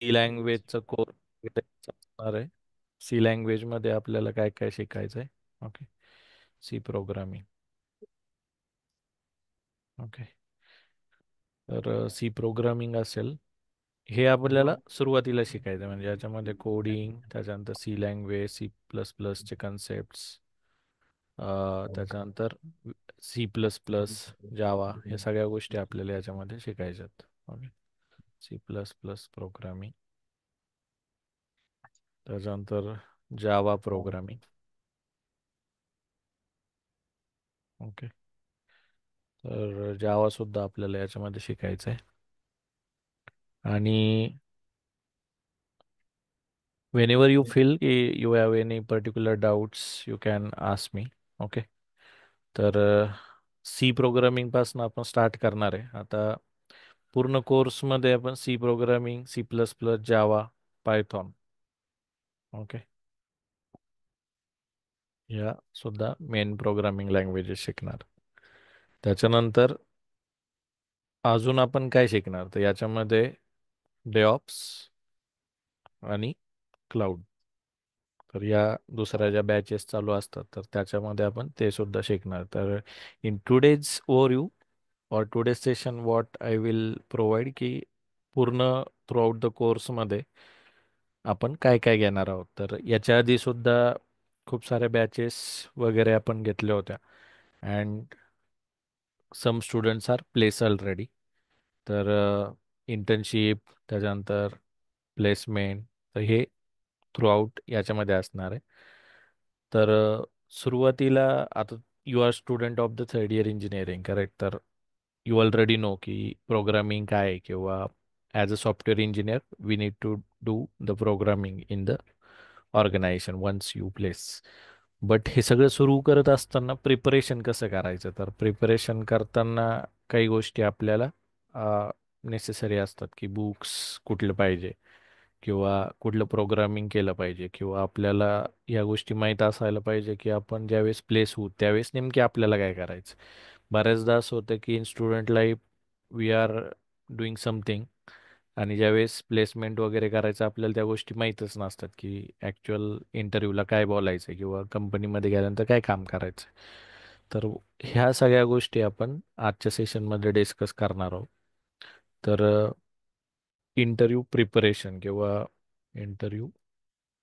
C लँग्वेजचा course असणार आहे. C लँग्वेजमध्ये आपल्याला काय काय शिकायचं आहे. ओके. C programming. ओके. तर सी प्रोग्रामिंग असेल. हे आपल्याला सुरुवातीला शिकायचं आहे. म्हणजे याच्यामध्ये कोडिंग, त्याच्यानंतर सी लँग्वेज, सी प्लस प्लसचे कन्सेप्ट्स, त्याच्यानंतर सी प्लस प्लस, जावा, हे सगळ्या गोष्टी आपल्याला याच्यामध्ये शिकायच्यात. Okay. C plus plus programming, त्याच्यानंतर जावा प्रोग्रामिंग. ओके. तर जावा सुद्धा आपल्याला याच्यामध्ये शिकायचं आहे. आणि whenever you feel की you have any particular doubts you can ask me. Okay. तर सी प्रोग्रामिंग पासून आपण स्टार्ट करणार आहे आता. पूर्ण कोर्समध्ये आपण C programming, C plus plus, Java, Python, okay, या सुद्धा मेन प्रोग्रामिंग लँग्वेजेस शिकणार. त्याच्यानंतर अजून आपण काय शिकणार, तर याच्यामध्ये डेऑप्स आणि क्लाउड. तर या दुसऱ्या ज्या बॅचेस चालू असतात तर त्याच्यामध्ये आपण ते सुद्धा शिकणार. तर इन टुडेज ओव्हरव्ह्यू और today session what I will provide की पूर्ण थ्रूआउट द कोर्समध्ये आपण काय काय घेणार आहोत. तर याच्या आधी सुद्धा खूप साऱ्या बॅचेस वगैरे आपण घेतल्या होत्या. And some students are placed already. तर इंटर्नशिप, त्याच्यानंतर प्लेसमेंट, तर हे थ्रूआउट याच्यामध्ये असणार आहे. तर सुरुवातीला आता you are student of the third year engineering, correct. तर यू ऑलरेडी नो की प्रोग्रामिंग काय आहे, किंवा as a software engineer we need to do the programming in the organisation once you placed. But हे सगळं सुरू करत असताना प्रिपरेशन कसं करायचं, तर प्रिपरेशन करताना काही गोष्टी आपल्याला नेसेसरी असतात, की बुक्स कुठलं पाहिजे, किंवा कुठलं प्रोग्रामिंग केलं पाहिजे, किंवा आपल्याला या गोष्टी माहीत असायला पाहिजे की आपण ज्यावेळेस प्लेस होऊ त्यावेळेस नेमके आपल्याला काय करायचं. बऱ्याचदा असं होतं की in student life we are doing something, आणि ज्यावेळेस प्लेसमेंट वगैरे करायचं आपल्याला त्या गोष्टी माहीतच नसतात, की ॲक्च्युअल इंटरव्ह्यूला काय बोलायचं किंवा कंपनीमध्ये गेल्यानंतर काय काम करायचं. तर ह्या सगळ्या गोष्टी आपण आजच्या सेशनमध्ये डिस्कस करणार आहोत. तर इंटरव्ह्यू प्रिपरेशन किंवा इंटरव्ह्यू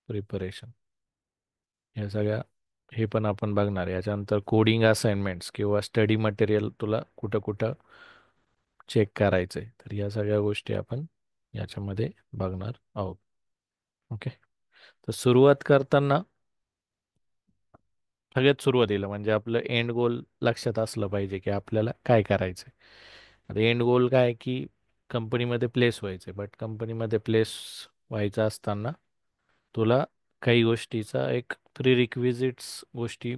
प्रिपरेशन, ह्या सगळ्या हे पण आपण बघणार आहे. याच्यानंतर कोडिंग असाइनमेंट्स किंवा स्टडी मटेरियल तुला कुठं कुठं चेक करायचं आहे, तर या सगळ्या गोष्टी आपण याच्यामध्ये बघणार आहोत. ओके. तर सुरुवात करताना सगळ्यात सुरुवातीला म्हणजे आपलं एंड गोल लक्षात असलं पाहिजे की आपल्याला काय करायचं आहे. आता एंड गोल काय की कंपनीमध्ये प्लेस व्हायचं आहे. बट कंपनीमध्ये प्लेस व्हायचं असताना तुला काही गोष्टीचा एक प्री रिक्विजिट्स गोष्टी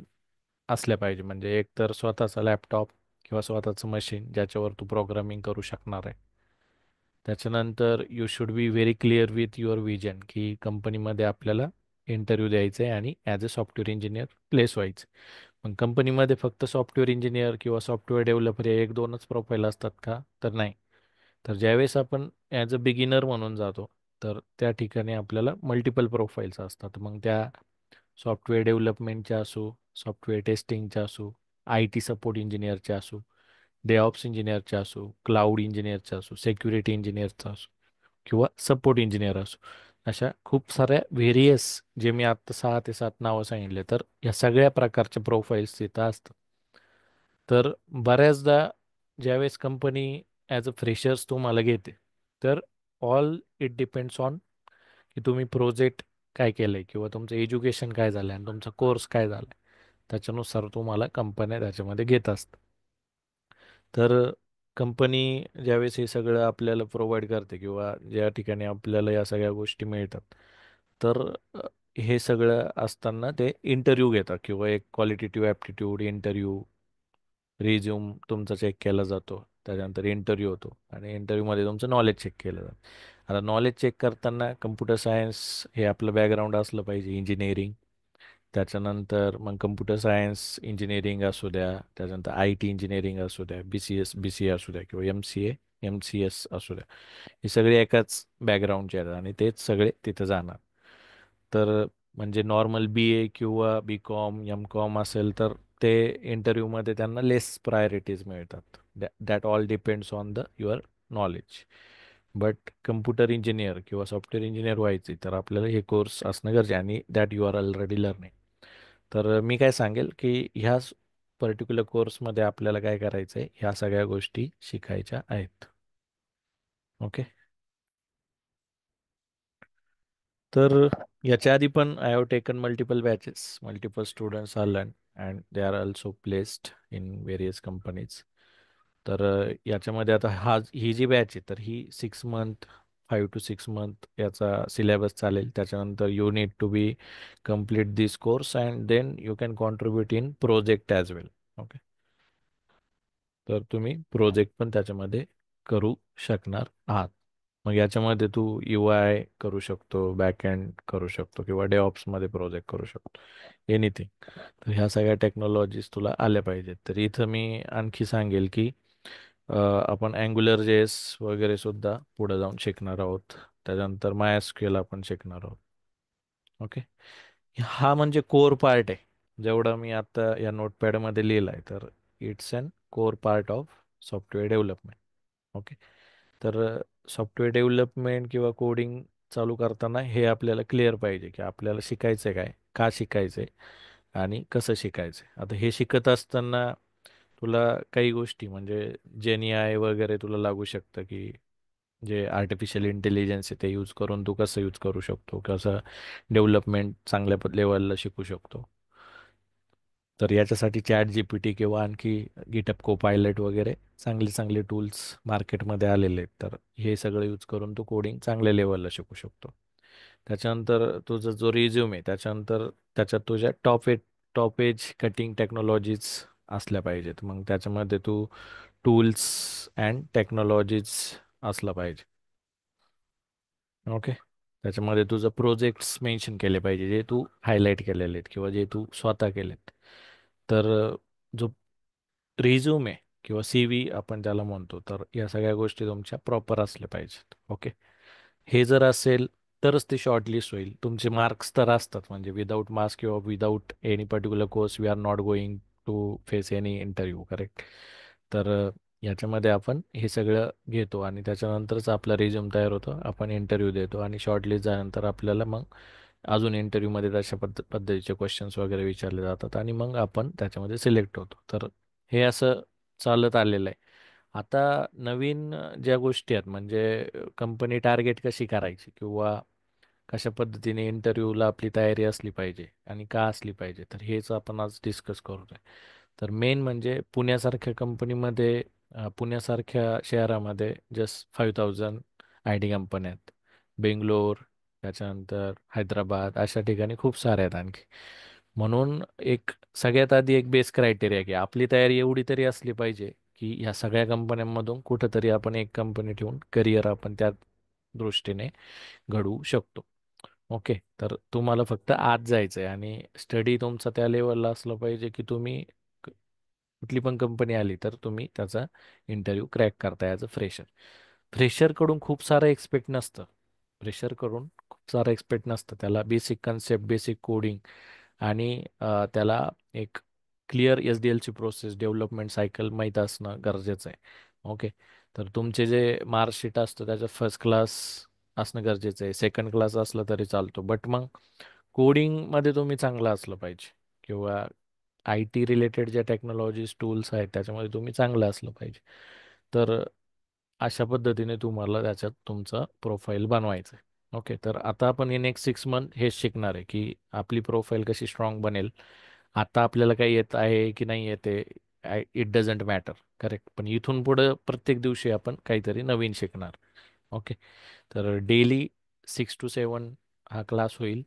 असल्या पाहिजे. म्हणजे एक तर स्वतःचा लॅपटॉप किंवा स्वतःचं मशीन ज्याच्यावर तू प्रोग्रामिंग करू शकणार आहे. त्याच्यानंतर you should be very clear with your vision की कंपनीमध्ये आपल्याला इंटरव्ह्यू द्यायचा आहे आणि as a software engineer place व्हायचं. मग कंपनीमध्ये फक्त सॉफ्टवेअर इंजिनियर किंवा सॉफ्टवेअर डेव्हलपर हे एक दोनच प्रोफाईल असतात का, तर नाही. तर ज्यावेळेस आपण ॲज अ बिगिनर म्हणून जातो तर त्या ठिकाणी आपल्याला मल्टिपल प्रोफाईल्स असतात. मग त्या सॉफ्टवेअर डेव्हलपमेंटच्या असो, सॉफ्टवेअर टेस्टिंगच्या असो, आय टी सपोर्ट इंजिनियरच्या असो, डेऑप्स इंजिनियरच्या असो, क्लाउड इंजिनियरच्या असो, सिक्युरिटी इंजिनियरचा असो, किंवा सपोर्ट इंजिनियर असो, अशा खूप साऱ्या व्हेरियस, जे मी आत्ता 6 ते 7 नावं सांगितले, तर या सगळ्या प्रकारच्या प्रोफाईल्स तिथं असतात. तर बऱ्याचदा ज्यावेळेस कंपनी ॲज अ फ्रेशर्स तुम्हाला घेते, तर ऑल इट डिपेंड्स ऑन की तुम्ही प्रोजेक्ट काय केलंय, किंवा तुमचं एज्युकेशन काय झालं आणि तुमचा कोर्स काय झाला, त्याच्यानुसार तुम्हाला कंपन्या त्याच्यामध्ये घेत असतात. तर कंपनी ज्यावेळेस हे सगळं आपल्याला प्रोव्हाइड करते, किंवा ज्या ठिकाणी आपल्याला या सगळ्या गोष्टी मिळतात, तर हे सगळं असताना ते इंटरव्ह्यू घेतात, किंवा एक क्वालिटेटिव्ह ॲप्टिट्यूड इंटरव्ह्यू, रिझ्यूम तुमचा चेक केला जातो. त्याच्यानंतर इंटरव्ह्यू होतो आणि इंटरव्ह्यूमध्ये तुमचं नॉलेज चेक केलं जातं. आता नॉलेज चेक करताना कम्प्युटर सायन्स हे आपलं बॅकग्राऊंड असलं पाहिजे, इंजिनिअरिंग. त्याच्यानंतर मग कम्प्युटर सायन्स इंजिनिअरिंग असू द्या, त्याच्यानंतर आय टी इंजिनिअरिंग असू द्या, B C S B C A असू द्या, किंवा एम सी ए MCS असू द्या, हे सगळे एकाच बॅकग्राऊंडचे आहेत आणि तेच सगळे तिथं जाणार. तर म्हणजे नॉर्मल BA किंवा M.Com असेल तर ते इंटरव्ह्यूमध्ये त्यांना लेस प्रायोरिटीज मिळतात. That all depends on your knowledge. But computer engineer किंवा सॉफ्टवेअर इंजिनियर व्हायचे तर आपल्याला हे कोर्स असणं गरजेचं आहे आणि that you are already learning. तर मी काय सांगेल की ह्या पर्टिक्युलर कोर्समध्ये आपल्याला काय करायचं आहे, ह्या सगळ्या गोष्टी शिकायच्या आहेत. ओके. तर याच्या आधी पण I have taken multiple batches, multiple students are learn and they are also placed in various companies. तर याच्यामध्ये आता ही जी बॅच आहे तर ही 6 मंथ, 5 to 6 मंथ याचा सिलेबस चालेल. त्याच्यानंतर you need to be complete this course and then you can contribute in project as well. Okay. तर तुम्ही प्रोजेक्ट पण त्याच्यामध्ये करू शकणार आहात. मग याच्यामध्ये तू UI करू शकतो, बॅकएंड करू शकतो किंवा मध्ये प्रोजेक्ट करू शकतो, एनिथिंग. तर ह्या सगळ्या टेक्नॉलॉजीज तुला आल्या पाहिजेत. तर इथं मी आणखी सांगेल की आपण अँग्युलर JS वगैरे सुद्धा पुढे जाऊन शिकणार आहोत. त्याच्यानंतर MySQL आपण शिकणार आहोत. ओके. हा म्हणजे कोर पार्ट आहे जेवढा मी आता या नोटपॅडमध्ये लिहिलं आहे. तर it's an core part of software development. Okay. तर सॉफ्टवेअर डेव्हलपमेंट किंवा कोडिंग चालू करताना हे आपल्याला क्लिअर पाहिजे की आपल्याला शिकायचं काय, का शिकायचं आणि कसं शिकायचं. आता हे शिकत असताना तुला काही गोष्टी म्हणजे जेनी वगैरे तुला लागू शकतं की जे आर्टिफिशियल इंटेलिजन्स आहे ते यूज करून तू कसं यूज करू शकतो, कसं डेव्हलपमेंट चांगल्या लेवलला शिकू शकतो. तर याच्यासाठी ChatGPT किंवा आणखी गिटअप कोपायलट वगैरे चांगले चांगले टूल्स मार्केटमध्ये आलेले आहेत. तर हे सगळं यूज करून तू कोडिंग चांगल्या लेवलला शिकू शकतो. त्याच्यानंतर तुझा जो रिझ्यूम आहे त्याच्यानंतर त्याच्यात तुझ्या टॉप एज कटिंग टेक्नॉलॉजीज असल्या पाहिजेत. मग त्याच्यामध्ये तू टूल्स अँड टेक्नॉलॉजीज असला पाहिजे. ओके. त्याच्यामध्ये तुझं प्रोजेक्ट्स मेन्शन केले पाहिजे जे तू हायलाईट केलेले आहेत किंवा जे तू स्वतः केलेत. तर जो रिझ्यूम आहे किंवा CV आपण त्याला म्हणतो, तर या सगळ्या गोष्टी तुमच्या प्रॉपर असल्या पाहिजेत. ओके. हे जर असेल तरच ते शॉर्टलिस्ट होईल. तुमचे मार्क्स तर असतात म्हणजे विदाऊट मार्क्स किंवा without any particular course we are not going to face any interview. Correct. तर याच्यामध्ये आपण हे सगळं घेतो आणि त्याच्यानंतरच आपला रिझ्यूम तयार होतो, आपण इंटरव्ह्यू देतो आणि शॉर्टलिस्ट झाल्यानंतर आपल्याला मग अजून इंटरव्ह्यूमध्ये तशा पद्धतीचे क्वेश्चन्स वगैरे विचारले जातात आणि मग आपण त्याच्यामध्ये सिलेक्ट होतो. तर हे असं चालत आलेलं आहे. आता नवीन ज्या गोष्टी आहेत म्हणजे कंपनी टार्गेट कशी करायची किंवा कशा पद्धतीने इंटरव्ह्यूला आपली तयारी असली पाहिजे आणि का असली पाहिजे, तर हेच आपण आज डिस्कस करूया. तर मेन म्हणजे पुण्यासारख्या कंपनीमध्ये, पुण्यासारख्या शहरामध्ये जस्ट 5,000 IT कंपन्या आहेत. बेंगलोर, त्याच्यानंतर हैदराबाद अशा ठिकाणी खूप साऱ्या आहेत आणखी. म्हणून एक सगळ्यात आधी एक बेस क्रायटेरिया की आपली तयारी एवढी तरी असली पाहिजे की ह्या सगळ्या कंपन्यांमधून कुठंतरी आपण एक कंपनी ठेवून करिअर आपण त्या दृष्टीने घडवू शकतो. ओके. तर तुम्हाला फक्त आत जायचं आहे आणि स्टडी तुमचा त्या लेवलला असलं पाहिजे की तुम्ही क- कुठली पण कंपनी आली तर तुम्ही त्याचा इंटरव्ह्यू क्रॅक करता ॲज अ फ्रेशर. फ्रेशरकडून खूप सारं एक्सपेक्ट नसतं. फ्रेशरकडून खूप सारं एक्सपेक्ट नसतं. त्याला बेसिक कन्सेप्ट, बेसिक कोडिंग आणि त्याला एक clear SDLC process, development cycle माहीत असणं गरजेचं आहे. ओके. तर तुमचे जे मार्कशीट असतं त्याचं फर्स्ट क्लास असणं गरजेचं आहे. सेकंड क्लास असलं तरी चालतो. बट मग कोडिंगमध्ये तुम्ही चांगलं असलं पाहिजे किंवा IT रिलेटेड ज्या टेक्नॉलॉजीज टूल्स आहेत त्याच्यामध्ये तुम्ही चांगलं असलं पाहिजे. तर अशा पद्धतीने तुम्हाला त्याच्यात तुमचं प्रोफाईल बनवायचं आहे. ओके. तर आता आपण हे नेक्स्ट 6 मंथ हेच शिकणार आहे की आपली प्रोफाईल कशी स्ट्रॉंग बनेल. आता आपल्याला काही येत आहे की नाही येते, इट डझंट मॅटर. करेक्ट. पण इथून पुढं प्रत्येक दिवशी आपण काहीतरी नवीन शिकणार. ओके. तर डेली 6 to 7 हा क्लास होईल.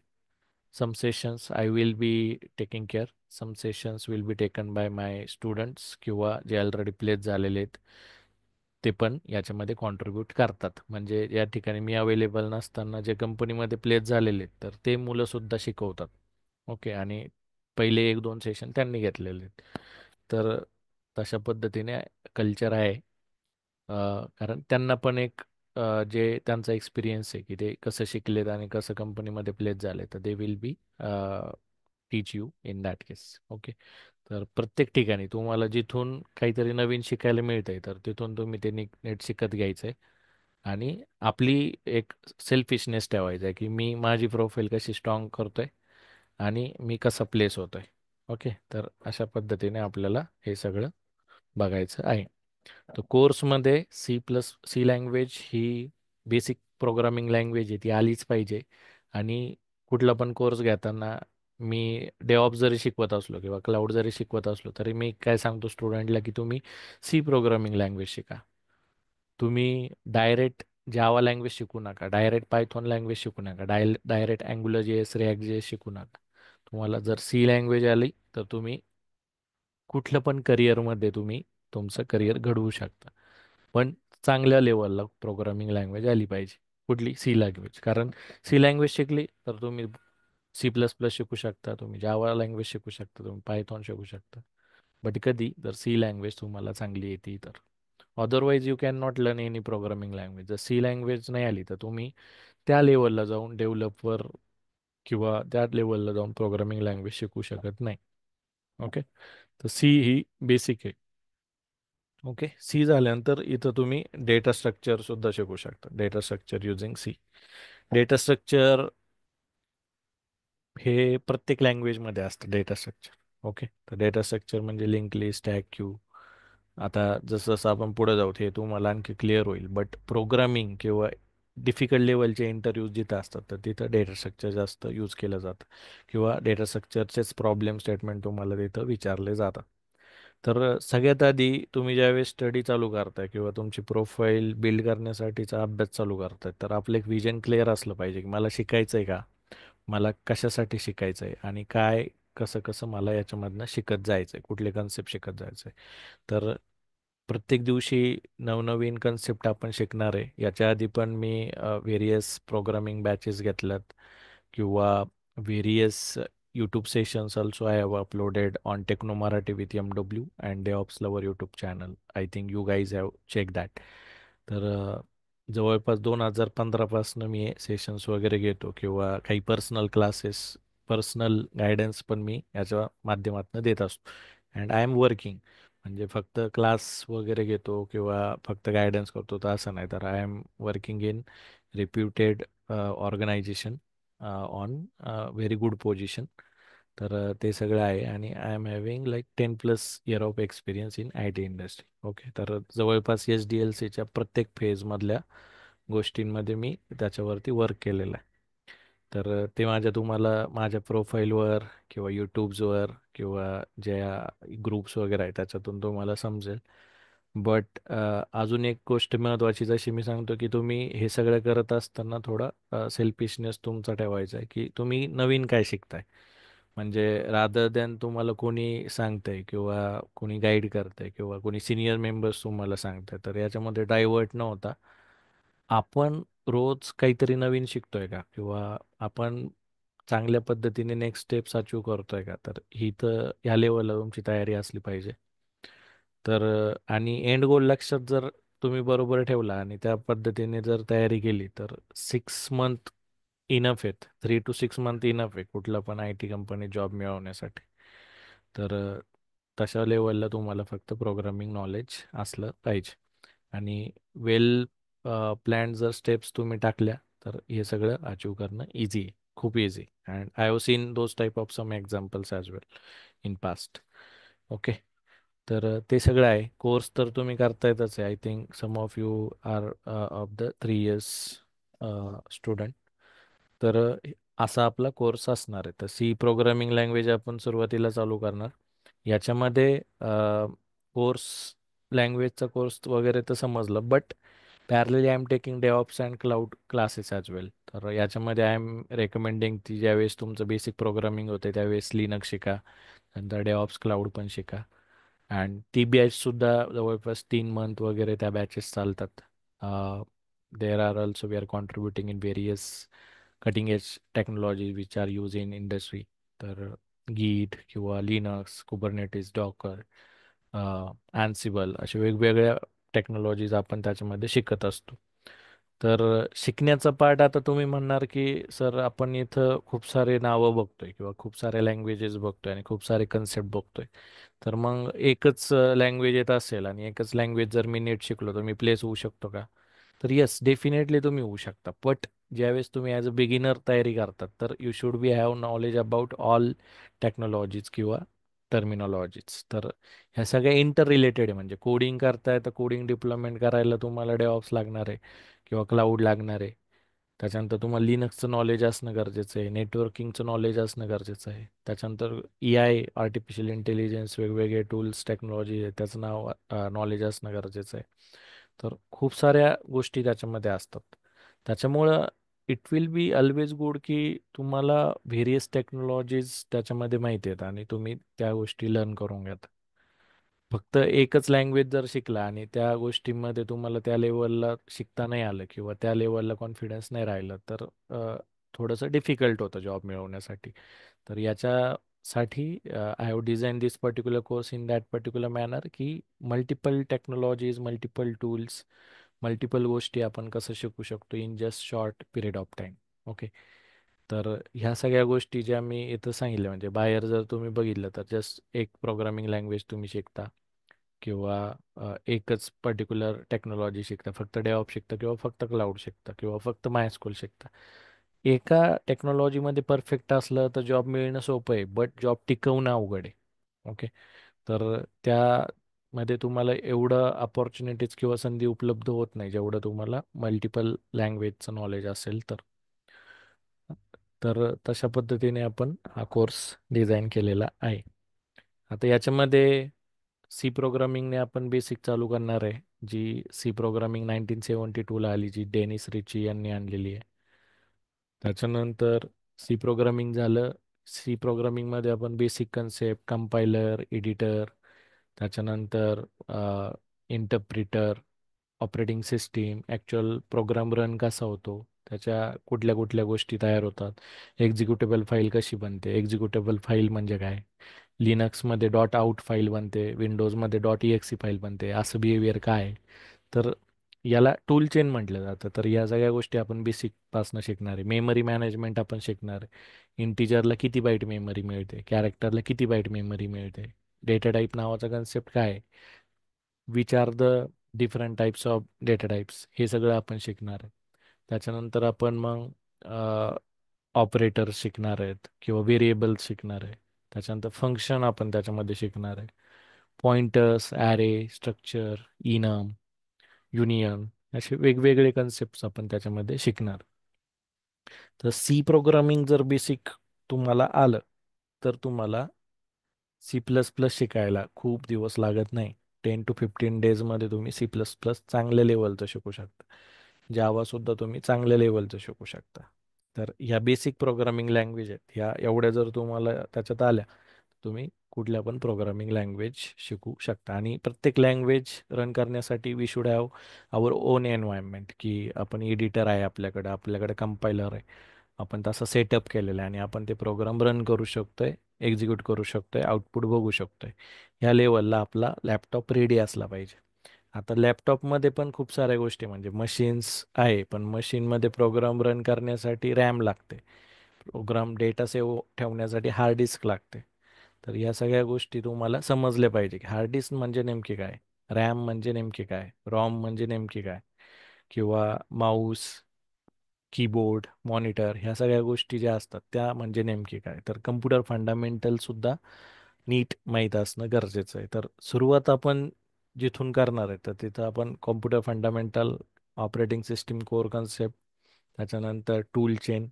Some sessions I will be taking care, some sessions will be taken by my students किंवा जे ऑलरेडी प्लेस झालेले आहेत ते पण याच्यामध्ये कॉन्ट्रीब्यूट करतात. म्हणजे या ठिकाणी मी अवेलेबल नसताना जे कंपनीमध्ये प्लेस झालेले आहेत तर ते मुलंसुद्धा शिकवतात. ओके. आणि पहिले 1-2 सेशन त्यांनी घेतलेले आहेत. तर तशा पद्धतीने कल्चर आहे कारण त्यांना पण एक जे त्यांचा एक्सपिरियन्स आहे की ते कसं शिकलेत आणि कसं कंपनीमध्ये प्लेस झाले, तर they will be teach you in that case. Okay. तर प्रत्येक ठिकाणी तुम्हाला जिथून काहीतरी नवीन शिकायला मिळतंय तर तिथून तुम्ही ते नीट शिकत घ्यायचं आहे. आणि आपली एक सेल्फिशनेस ठेवायचा आहे की मी माझी प्रोफाईल कशी स्ट्रॉंग करतोय आणि मी कसा प्लेस होतोय. ओके. तर अशा पद्धतीने आपल्याला हे सगळं बघायचं आहे. तर कोर्समध्ये सी लँग्वेज ही बेसिक प्रोग्रामिंग लँग्वेज आहे, ती आलीच पाहिजे. आणि कुठला पण कोर्स घेताना मी डेव्हऑप्स जरी शिकवत असलो किंवा क्लाउड जरी शिकवत असलो तरी मी काय सांगतो स्टुडंटला की तुम्ही सी प्रोग्रामिंग लँग्वेज शिका. तुम्ही डायरेक्ट जावा लँग्वेज शिकू नका, डायरेक्ट पायथॉन लँग्वेज शिकू नका, direct angular JS, react JS शिकू नका. तुम्हाला जर सी लँग्वेज आली तर तुम्ही कुठलं पण करिअरमध्ये तुम्ही तुमचं करिअर घडवू शकता. पण चांगल्या लेवलला प्रोग्रामिंग लँग्वेज आली पाहिजे. कुठली? C language. कारण सी लँग्वेज शिकली तर तुम्ही C++ शिकू शकता, तुम्ही जावा लँग्वेज शिकू शकता, तुम्ही पायथॉन शिकू शकता. बट कधी जर सी लँग्वेज तुम्हाला चांगली येते तर. Otherwise you can not learn any programming language. जर सी लँग्वेज नाही आली तर तुम्ही त्या लेवलला जाऊन डेव्हलपर किंवा त्या लेवलला जाऊन प्रोग्रामिंग लँग्वेज शिकू शकत नाही. ओके. तर सी ही बेसिक आहे. ओके. सी झाल्यानंतर इथं तुम्ही डेटा स्ट्रक्चर सुद्धा शिकू शकता. Data structure using C. Data structure हे प्रत्येक लँग्वेजमध्ये असतं डेटा स्ट्रक्चर. ओके. तर डेटा स्ट्रक्चर म्हणजे लिंक लिस्ट, स्टॅक, क्यू. आता जसं जसं आपण पुढे जाऊ हे तुम्हाला आणखी क्लिअर होईल. बट प्रोग्रामिंग किंवा डिफिकल्ट लेवलचे इंटरव्ह्यूज जिथं असतात तर तिथं डेटा स्ट्रक्चर जास्त यूज केलं जातं किंवा डेटा स्ट्रक्चरचेच प्रॉब्लेम स्टेटमेंट तुम्हाला तिथं विचारले जातात. तर सगळ्यात आधी तुम्ही ज्यावेळेस स्टडी चालू करताय किंवा तुमची प्रोफाईल बिल्ड करण्यासाठीचा अभ्यास चालू करताय तर आपलं एक विजन क्लिअर असलं पाहिजे की मला शिकायचं आहे का, मला कशासाठी शिकायचं आहे आणि काय कसं कसं मला याच्यामधनं शिकत जायचं आहे, कुठले कन्सेप्ट शिकत जायचं आहे. तर प्रत्येक दिवशी नवनवीन कन्सेप्ट आपण शिकणार आहे. याच्या आधी पण मी व्हेरियस प्रोग्रामिंग बॅचेस घेतल्यात किंवा various YouTube sessions also I have uploaded on techno Marathi with MW and DevOps lover YouTube channel. I think you guys have check that. तर जवळपास 2015 मी सेशन्स वगैरे घेतो किंवा काही पर्सनल क्लासेस, पर्सनल गायडन्स पण मी याच्या माध्यमातून देत असतो. And I am working. म्हणजे फक्त क्लास वगैरे घेतो किंवा फक्त गायडन्स करतो तर असं नाही. तर I am working in reputed organisation on very good position. तर ते सगळं आहे आणि I am having like 10+ year of experience in IT industry. Okay. तर जवळपास SDLCच्या प्रत्येक फेजमधल्या गोष्टींमध्ये मी त्याच्यावरती वर्क केलेलं आहे. तर ते तुम्हाला माझ्या प्रोफाईलवर किंवा यूट्यूब्सवर किंवा ज्या ग्रुप्स वगैरे आहेत त्याच्यातून तुम्हाला समजेल. बट अजून एक गोष्ट महत्त्वाची जशी मी सांगतो की तुम्ही हे सगळं करत असताना थोडा सेल्फिशनेस तुमचा ठेवायचा आहे की तुम्ही नवीन काय शिकताय. म्हणजे रादर दॅन तुम्हाला कोणी सांगतंय किंवा कोणी गाईड करतंय किंवा कोणी सिनियर मेंबर्स तुम्हाला सांगताय तर याच्यामध्ये डायव्हर्ट न होता आपण रोज काहीतरी नवीन शिकतोय का किंवा आपण चांगल्या पद्धतीने नेक्स्ट स्टेप्स अचीव करतोय का, तर ही तर ह्या लेवलला तुमची तयारी असली पाहिजे. तर आणि एंड गोल लक्षात जर तुम्ही बरोबर ठेवला आणि त्या पद्धतीने जर तयारी केली तर 6 मंथ इनफ आहेत. 3 to 6 मंथ इनफ आहे कुठला पण IT कंपनी जॉब मिळवण्यासाठी. तर तशा लेवलला तुम्हाला फक्त प्रोग्रामिंग नॉलेज असलं पाहिजे. आणि वेल प्लॅन जर स्टेप्स तुम्ही टाकल्या तर हे सगळं अचीव करणं इझी आहे, खूप easy. And I have seen those type of some examples as well in past. Okay. तर ते सगळं आहे. कोर्स तर तुम्ही करतायतच आहे. I think some of you are of the 3 years student. तर असा आपला कोर्स असणार आहे. तर सी प्रोग्रामिंग लँग्वेज आपण सुरुवातीला चालू करणार. याच्यामध्ये कोर्स लँग्वेजचा कोर्स वगैरे तर समजलं. But parallelly I am taking DevOps and cloud classes as well. तर याच्यामध्ये आय एम रेकमेंडिंग ती ज्यावेळेस तुमचं बेसिक प्रोग्रामिंग होते त्यावेळेस लिनक्स शिका, नंतर डेव्हऑप्स क्लाउड पण शिका. अँड ती बॅचसुद्धा जवळपास 3 मंथ वगैरे त्या बॅचेस चालतात. There are also we are contributing in various cutting edge technology which are use in industry. तर गीट किंवा लिनक्स, कुबरनेटिस, डॉकर, अँसिबल अशा वेगवेगळ्या टेक्नॉलॉजीज आपण त्याच्यामध्ये शिकत असतो. तर शिकण्याचा पार्ट आता तुम्ही म्हणणार की सर आपण इथं खूप सारे नावं बघतोय किंवा खूप सारे लँग्वेजेस बघतोय आणि खूप सारे कन्सेप्ट बघतोय. तर मग एकच लँग्वेज येत असेल आणि एकच लँग्वेज जर मी नीट शिकलो तर मी प्लेस होऊ शकतो का? तर येस, डेफिनेटली तुम्ही होऊ शकता. बट ज्यावेळेस तुम्ही ॲज अ बिगिनर तयारी करतात तर you should be have knowledge about all technologies किंवा टर्मिनॉलॉजीज. तर ह्या सगळ्या इंटर रिलेटेड आहे. म्हणजे कोडिंग करताय तर कोडिंग डिप्लॉयमेंट करायला तुम्हाला डेव्हऑप्स लागणार आहे किंवा क्लाउड लागणार आहे. त्याच्यानंतर तुम्हाला लिनक्सचं नॉलेज असणं गरजेचं आहे, नेटवर्किंगचं नॉलेज असणं गरजेचं आहे. त्याच्यानंतर AI, आर्टिफिशियल इंटेलिजन्स, वेगवेगळे टूल्स टेक्नॉलॉजी आहे त्याचं नॉलेज असणं गरजेचं आहे. तर खूप साऱ्या गोष्टी त्याच्यामध्ये असतात. त्याच्यामुळं it will be always good की तुम्हाला व्हेरियस टेक्नॉलॉजीज त्याच्यामध्ये माहिती आहेत आणि तुम्ही त्या गोष्टी लर्न करून घ्यात. फक्त एकच लँग्वेज जर शिकला आणि त्या गोष्टीमध्ये तुम्हाला त्या लेवलला शिकता नाही आलं किंवा त्या लेवलला कॉन्फिडन्स नाही राहिलं तर थोडंसं डिफिकल्ट होतं जॉब मिळवण्यासाठी. तर याच्यासाठी I have design this particular course in that particular manner की multiple technologies, multiple tools, multiple गोष्टी आपण कसं शिकू शकतो in just short period of time. Okay. तर ह्या सगळ्या गोष्टी ज्या मी इथं सांगितल्या म्हणजे बाहेर जर तुम्ही बघितलं तर जस्ट एक प्रोग्रामिंग लँग्वेज तुम्ही शिकता किंवा एकच पर्टिक्युलर टेक्नॉलॉजी शिकता, फक्त डेव्हऑप शिकता किंवा फक्त क्लाउड शिकता किंवा फक्त मायस्कूल शिकता. एका टेक्नॉलॉजीमध्ये परफेक्ट असलं तर जॉब मिळणं सोपं आहे, बट जॉब टिकवणं अवघड आहे. ओके. तर त्यामध्ये तुम्हाला एवढं अपॉर्च्युनिटीज किंवा संधी उपलब्ध होत नाही जेवढं तुम्हाला मल्टिपल लँग्वेजचं नॉलेज असेल तर. तर तशा पद्धतीने आपण हा कोर्स डिझाईन केलेला आहे. आता याच्यामध्ये सी प्रोग्रामिंगने आपण बेसिक चालू करणार आहे. जी सी प्रोग्रामिंग 1972ला आली, जी डेनिस रिची यांनी आणलेली आहे. त्याच्यानंतर सी प्रोग्रामिंग झालं. सी प्रोग्रामिंगमध्ये आपण बेसिक कन्सेप्ट, कंपायलर, एडिटर, त्याच्यानंतर interpreter, operating system, actual program run कसा होतो, त्याच्या कुठल्या कुठल्या गोष्टी तयार होतात, एक्झिक्युटेबल फाईल कशी बनते, एक्झिक्युटेबल फाईल म्हणजे काय, लिनक्समध्ये डॉट आउट फाईल बनते, विंडोजमध्ये .exe फाईल बनते, असं बिहेवियर काय आहे. तर याला टूल चेन म्हटलं जातं. तर या सगळ्या गोष्टी आपण बेसिकपासून शिकणार आहे. मेमरी मॅनेजमेंट आपण शिकणार आहे. इंटिजरला किती बाईट मेमरी मिळते, कॅरेक्टरला किती बाईट मेमरी मिळते, डेटा टाईप नावाचा कन्सेप्ट काय आहे, which are the different types of data types, हे सगळं आपण शिकणार आहे. त्याच्यानंतर आपण मग ऑपरेटर शिकणार आहेत किंवा व्हेरिएबल्स शिकणार आहे. त्याच्यानंतर फंक्शन आपण त्याच्यामध्ये शिकणार आहे. Pointers, array, structure, enum, union, असे वेगवेगळे कन्सेप्ट आपण त्याच्यामध्ये शिकणार. तर सी प्रोग्रामिंग जर बेसिक तुम्हाला आलं तर तुम्हाला C++ शिकायला खूप दिवस लागत नाही. 10 to 15 डेजमध्ये तुम्ही C++ चांगल्या लेवलचं शिकू शकता. जावासुद्धा तुम्ही चांगल्या लेवलचं शिकू शकता. तर ह्या बेसिक प्रोग्रामिंग लँग्वेज आहेत, ह्या एवढ्या जर तुम्हाला त्याच्यात आल्या तुम्ही कुठल्या पण प्रोग्रामिंग लँग्वेज शिकू शकता. आणि प्रत्येक लँग्वेज रन करण्यासाठी we should have our own environment, की आपण एडिटर आहे, आपल्याकडे कंपायलर आहे, आपण तसा सेटअप केलेला आहे आणि आपण ते प्रोग्राम रन करू शकतोय, एक्झिक्यूट करू शकतोय, आउटपुट बघू शकतोय. ह्या लेवलला आपला लॅपटॉप रेडी असला पाहिजे. आता लॅपटॉपमध्ये पण खूप साऱ्या गोष्टी म्हणजे मशीन्स आहे, पण मशीनमध्ये प्रोग्राम रन करण्यासाठी रॅम लागते, प्रोग्राम डेटा सेव्ह ठेवण्यासाठी हार्ड डिस्क लागते. तर या सगळ्या गोष्टी तुम्हाला समजल्या पाहिजे की हार्ड डिस्क म्हणजे नेमकी काय, रॅम म्हणजे नेमकी काय, रॉम म्हणजे नेमकी काय, किंवा माऊस, कीबोर्ड, मॉनिटर, ह्या सगळ्या गोष्टी ज्या असतात त्या म्हणजे नेमकी काय. तर कम्प्युटर फंडामेंटल सुद्धा नीट माहीत असणं गरजेचं आहे. तर सुरुवात आपण जिथून करणार आहे तर तिथं आपण computer fundamental, operating system core concept, त्याच्यानंतर टूल चेन,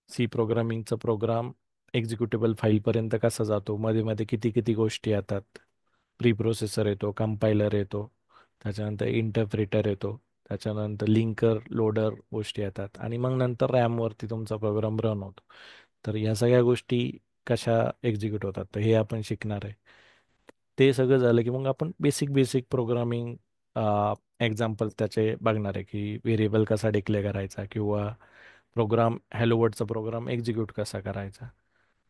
सी प्रोग्रामिंगचा प्रोग्राम एक्झिक्युटेबल फाईलपर्यंत कसा जातो, मध्ये मध्ये किती किती गोष्टी येतात, प्री प्रोसेसर येतो, कंपायलर येतो, त्याच्यानंतर इंटरप्रिटर येतो, त्याच्यानंतर लिंकर, लोडर गोष्टी येतात आणि मग नंतर रॅमवरती तुमचा प्रोग्राम रन होतो. तर ह्या सगळ्या गोष्टी कशा एक्झिक्यूट होतात तर हे आपण शिकणार आहे. ते सगळं झालं की मग आपण बेसिक बेसिक प्रोग्रामिंग एक्झाम्पल त्याचे बघणार आहे की व्हेरिएबल कसा डिक्लेअर करायचा किंवा प्रोग्राम हॅलो वर्डचा प्रोग्राम एक्झिक्यूट कसा करायचा.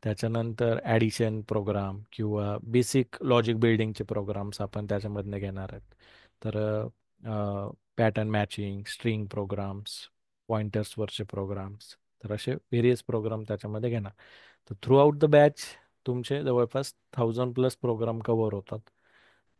त्याच्यानंतर ॲडिशन प्रोग्राम किंवा बेसिक लॉजिक बिल्डिंगचे प्रोग्राम्स आपण त्याच्यामधनं घेणार आहेत. तर पॅटर्न मॅचिंग, स्ट्रिंग प्रोग्राम्स, पॉइंटर्सवरचे प्रोग्राम्स, तर असे व्हेरियस प्रोग्राम त्याच्यामध्ये घेणार. तर थ्रू आउट द बॅच तुमचे जवळपास 1000+ प्रोग्राम कव्हर होतात.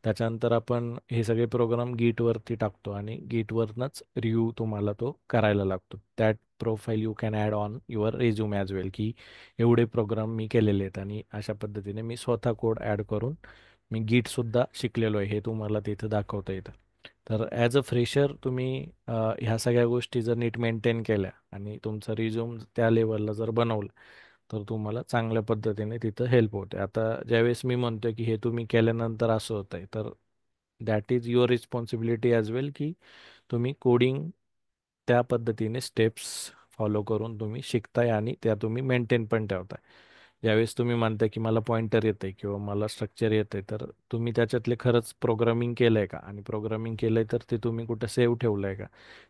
त्याच्यानंतर आपण हे सगळे प्रोग्राम गिटवरती टाकतो आणि गिटवरनंच रिव्ह्यू तुम्हाला तो करायला लागतो. That profile you can add on your resume as well, की एवढे प्रोग्राम मी केलेले आहेत आणि अशा पद्धतीने मी स्वतः कोड ॲड करून मी गिटसुद्धा शिकलेलो आहे, हे तुम्हाला तिथं दाखवता येतं. तर ॲज अ फ्रेशर तुम्ही ह्या सगळ्या गोष्टी जर नीट मेंटेन केल्या आणि तुमचा रिझ्यूम त्या लेवलला जर बनवलं, तर तुम्हाला चांगल्या पद्धतीने तिथं हेल्प होते. आता ज्यावेळेस मी म्हणतोय की हे तुम्ही केल्यानंतर असं होत आहे, तर that is your responsibility as well, की तुम्ही कोडिंग त्या पद्धतीने स्टेप्स फॉलो करून तुम्ही शिकताय आणि त्या तुम्ही मेंटेन पण ठेवताय. ज्यावेळेस तुम्ही म्हणताय की मला पॉइंटर येतंय किंवा मला स्ट्रक्चर येतंय, तर तुम्ही त्याच्यातले खरंच प्रोग्रामिंग केलंय का, आणि प्रोग्रामिंग केलंय तर ते तुम्ही कुठं सेव्ह ठेवलंय का,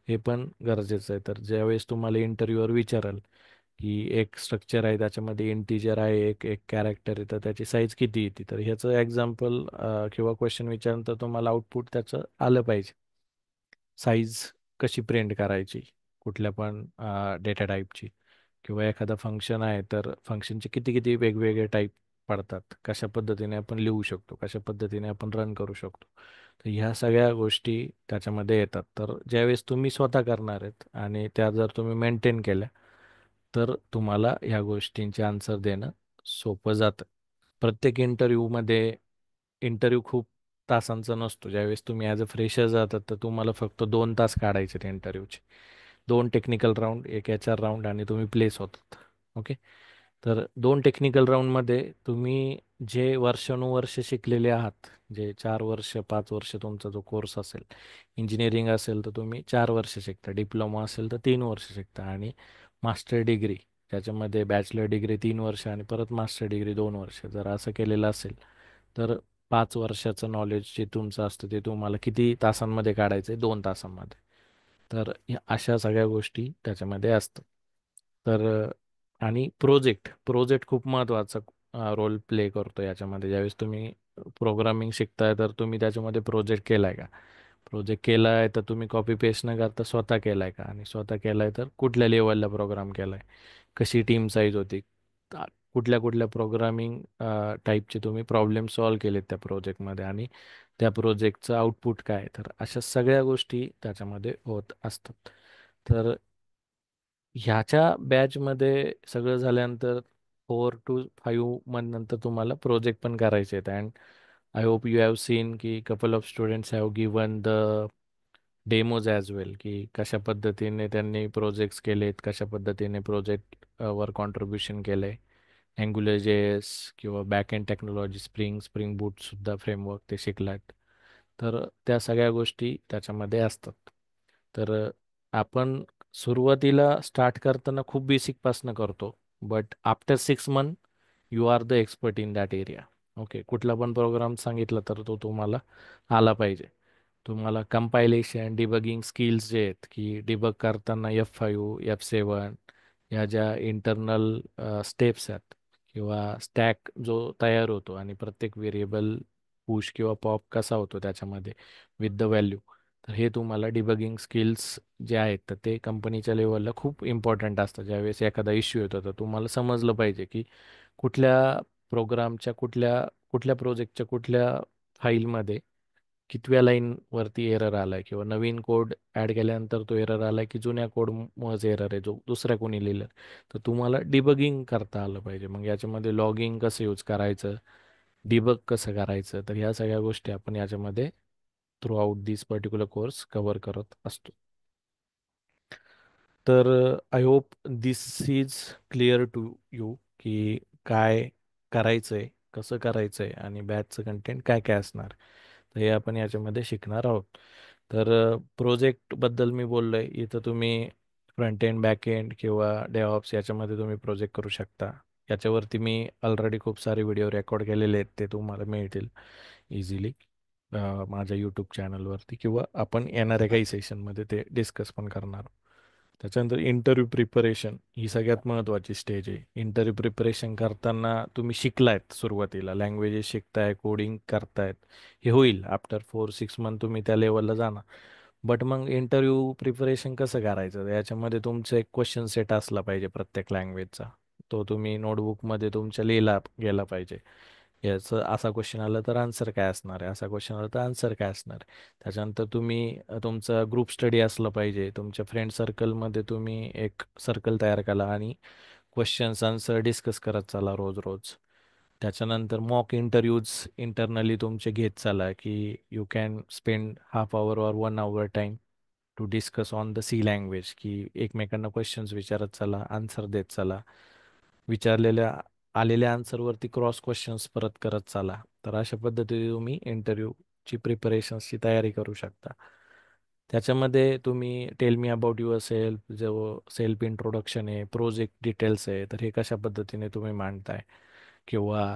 हे पण गरजेचं आहे. तर ज्यावेळेस तुम्हाला इंटरव्ह्यूवर विचाराल की एक स्ट्रक्चर आहे, त्याच्यामध्ये इंटिजर आहे, एक एक कॅरेक्टर आहे, तर त्याची साईज किती येते, तर ह्याचं एक्झाम्पल किंवा क्वेश्चन विचारल्यानंतर तुम्हाला आउटपुट त्याचं आलं पाहिजे. साईज कशी प्रिंट करायची कुठल्या पण डेटा टाईपची, किंवा एखादा फंक्शन आहे तर फंक्शनचे किती किती वेगवेगळे टाईप पडतात, कशा पद्धतीने आपण लिहू शकतो, कशा पद्धतीने आपण रन करू शकतो. तर ह्या सगळ्या गोष्टी त्याच्यामध्ये येतात. तर ज्यावेळेस तुम्ही स्वतः करणार आहेत आणि त्या जर तुम्ही मेंटेन केल्या, तर तुम्हाला ह्या गोष्टींचे आन्सर देणं सोपं जातं. प्रत्येक इंटरव्ह्यूमध्ये इंटरव्ह्यू खूप तासांचा नसतो. ज्यावेळेस तुम्ही ॲज अ फ्रेशर जातात, तर तुम्हाला फक्त 2 तास काढायचे ते इंटरव्ह्यूचे. 2 टेक्निकल राऊंड, एक HR राऊंड, आणि तुम्ही प्लेस होतात. ओके. तर 2 टेक्निकल राऊंडमध्ये तुम्ही जे वर्षानुवर्ष शिकलेले आहात, जे 4 वर्ष 5 वर्ष तुमचा जो कोर्स असेल, इंजिनिअरिंग असेल तर तुम्ही 4 वर्ष शिकता, डिप्लोमा असेल तर 3 वर्ष शिकता, आणि मास्टर डिग्री त्याच्यामध्ये बॅचलर डिग्री 3 वर्ष आणि परत मास्टर डिग्री 2 वर्ष जर असं केलेलं असेल, तर 5 वर्षाचं नॉलेज जे तुमचं असतं ते तुम्हाला किती तासांमध्ये काढायचं आहे? 2 तासांमध्ये. तर अशा सगळ्या गोष्टी त्याच्यामध्ये असतात. तर आणि प्रोजेक्ट प्रोजेक्ट खूप महत्त्वाचा रोल प्ले करतो याच्यामध्ये. ज्यावेळेस तुम्ही प्रोग्रामिंग शिकताय, तर तुम्ही त्याच्यामध्ये प्रोजेक्ट केलाय का? प्रोजेक्ट केला आहे तर तुम्ही कॉपी पेस्ट न करता स्वतः केलाय का? आणि स्वतः केलाय तर कुठल्या लेवलला प्रोग्राम केलाय? कशी टीम साईज होती? ता- कुठल्या कुठल्या प्रोग्रामिंग टाईपचे तुम्ही प्रॉब्लेम सॉल्व्ह केलेत त्या प्रोजेक्टमध्ये, आणि त्या प्रोजेक्टचं आउटपुट काय आहे? तर अशा सगळ्या गोष्टी त्याच्यामध्ये होत असतात. तर ह्याच्या बॅचमध्ये सगळं झाल्यानंतर 4 to 5 मंथ नंतर तुम्हाला प्रोजेक्ट पण करायचे आहेत. And I hope you have seen की couple of students have given the demos as well, की कशा पद्धतीने त्यांनी प्रोजेक्ट्स केलेत, कशा पद्धतीने प्रोजेक्ट वर कॉन्ट्रीब्युशन केलंय. अँग्युलर JS किंवा बॅक एंड टेक्नॉलॉजी, स्प्रिंग बूट सुद्धा फ्रेमवर्क ते शिकलात. तर त्या सगळ्या गोष्टी त्याच्यामध्ये असतात. तर आपण सुरुवातीला स्टार्ट करताना खूप बेसिकपासनं करतो, but after 6 month you are the expert in that area. Okay. कुठला पण प्रोग्राम सांगितला तर तो तुम्हाला आला पाहिजे. तुम्हाला कंपायलेशन, डिबगिंग स्किल्स जे आहेत, की डिबग करताना F5 F7 या ज्या इंटरनल स्टेप्स आहेत, किंवा स्टॅक जो तयार होतो आणि प्रत्येक व्हेरिएबल पुश किंवा पॉप कसा होतो त्याच्यामध्ये विथ द व्हॅल्यू, तर हे तुम्हाला डिबगिंग स्किल्स जे आहेत तर ते कंपनीच्या लेवलला खूप इम्पॉर्टंट असतं. ज्यावेळेस एखादा इश्यू येतो तर तुम्हाला समजलं पाहिजे की कुठल्या प्रोग्रामच्या कुठल्या कुठल्या प्रोजेक्टच्या कुठल्या फाईलमध्ये कितव्या लाईन वरती एरर आलाय, किंवा नवीन कोड ऍड केल्यानंतर तो एरर आलाय, की जुन्या कोड मुळेच एरर आहे जो दुसऱ्या कोणी लिहिलं. तर तुम्हाला डिबगिंग करता आलं पाहिजे. मग याच्यामध्ये लॉगिंग कसं यूज करायचं, डिबग कसं करायचं, तर ह्या सगळ्या गोष्टी आपण याच्यामध्ये throughout this particular course cover करत असतो. तर I hope this is clear to you, की काय करायचंय, कसं करायचंय, आणि बॅचचं कंटेंट काय काय असणार, तर हे आपण याच्यामध्ये शिकणार आहोत. तर प्रोजेक्टबद्दल मी बोललोय. इथं तुम्ही फ्रंट एंड बॅक एंड किंवा डेव्हऑप्स याच्यामध्ये तुम्ही प्रोजेक्ट करू शकता. याच्यावरती मी ऑलरेडी खूप सारे व्हिडिओ रेकॉर्ड केलेले आहेत, ते तुम्हाला मिळतील इझिली माझ्या यूट्यूब चॅनलवरती, किंवा आपण येणाऱ्या काही सेशनमध्ये ते डिस्कस पण करणार. त्याच्यानंतर इंटरव्ह्यू प्रिपरेशन ही सगळ्यात महत्त्वाची स्टेज आहे. इंटरव्ह्यू प्रिपरेशन करताना तुम्ही शिकलायत, सुरुवातीला लँग्वेजेस शिकताय, कोडिंग करतायत, हे होईल आफ्टर 4-6 मंथ तुम्ही त्या लेवलला जाणार. बट मग इंटरव्ह्यू प्रिपरेशन कसं करायचं, तर याच्यामध्ये तुमचं एक क्वेश्चन सेट असला पाहिजे प्रत्येक लँग्वेजचा. तो तुम्ही नोटबुकमध्ये तुमच्या लिहिला गेला पाहिजे. याचं असा क्वेश्चन आला तर आन्सर काय असणार आहे, असा क्वेश्चन आला तर आन्सर काय असणार आहे. त्याच्यानंतर तुम्ही तुमचा ग्रुप स्टडी असला पाहिजे. तुमच्या फ्रेंड सर्कलमध्ये तुम्ही एक सर्कल तयार केला आणि क्वेश्चन्स आन्सर डिस्कस करत चला रोज रोज. त्याच्यानंतर मॉक इंटरव्ह्यूज इंटरनली तुमचे घेत चला, की यू कॅन स्पेंड ½ आवर और 1 hour time to discuss on the C language, की एकमेकांना क्वेश्चन्स विचारत चला, आन्सर देत चला. विचारलेल्या आलेल्या आन्सरवरती क्रॉस क्वेश्चन्स परत करत चाला. तर अशा पद्धतीने तुम्ही इंटरव्ह्यूची प्रिपरेशन्सची तयारी करू शकता. त्याच्यामध्ये तुम्ही tail me about your self, जो सेल्फ इंट्रोडक्शन आहे, प्रोजेक्ट डिटेल्स आहे, तर हे कशा पद्धतीने तुम्ही मांडताय. किंवा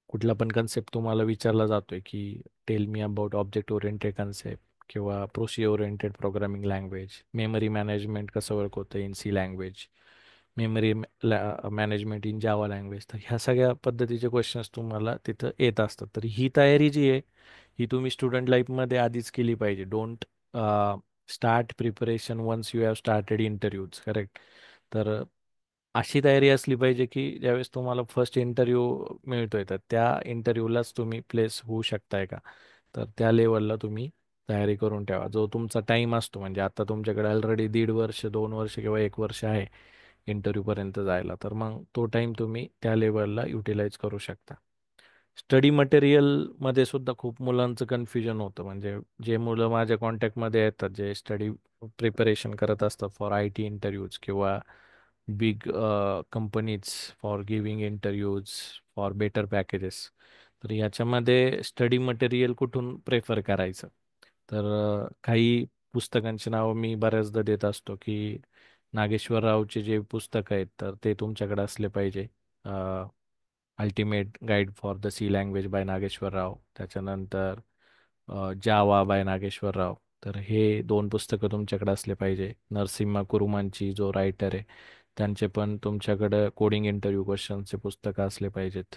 कुठला पण कन्सेप्ट तुम्हाला विचारला जातोय, की tell me about object oriented concept किंवा procedure oriented programming language, memory management कसं वर्क होतं in C language, memory management in Java language. तर ह्या सगळ्या पद्धतीचे क्वेश्चन्स तुम्हाला तिथं येत असतात. तर ही तयारी जी आहे ही तुम्ही स्टुडंट लाईफमध्ये आधीच केली पाहिजे. Don't start preparation once you have started interviews, correct. तर अशी तयारी असली पाहिजे की ज्यावेळेस तुम्हाला फर्स्ट इंटरव्ह्यू मिळतोय तर त्या इंटरव्ह्यूलाच तुम्ही प्लेस होऊ शकताय का. तर त्या लेवलला तुम्ही तयारी करून ठेवा. जो तुमचा टाइम असतो, म्हणजे आता तुमच्याकडे ऑलरेडी 1.5 वर्ष, 2 वर्ष किंवा 1 वर्ष आहे इंटरव्ह्यूपर्यंत जायला, तर मग तो टाइम तुम्ही त्या लेवलला युटिलाइज करू शकता. स्टडी मटेरियलमध्ये सुद्धा खूप मुलांचं कन्फ्युजन होतं. म्हणजे जे मुलं माझ्या कॉन्टॅक्टमध्ये येतात, जे स्टडी प्रिपरेशन करत असतात फॉर IT इंटरव्ह्यूज किंवा big companies for giving interviews for better packages, तर याच्यामध्ये स्टडी मटेरियल कुठून प्रेफर करायचं. तर काही पुस्तकांची नावं मी बऱ्याचदा देत असतो, की नागेश्वर रावचे जे पुस्तक आहेत तर ते तुमच्याकडे असले पाहिजे. Ultimate guide for the C language by Nageshwar Rao, त्याच्यानंतर जावा बाय नागेश्वर राव. तर हे 2 पुस्तकं तुमच्याकडे असले पाहिजे. नरसिम्हा कुरुमांची जो रायटर आहे त्यांचे पण तुमच्याकडं कोडिंग इंटरव्ह्यू क्वेश्चनचे पुस्तकं असले पाहिजेत.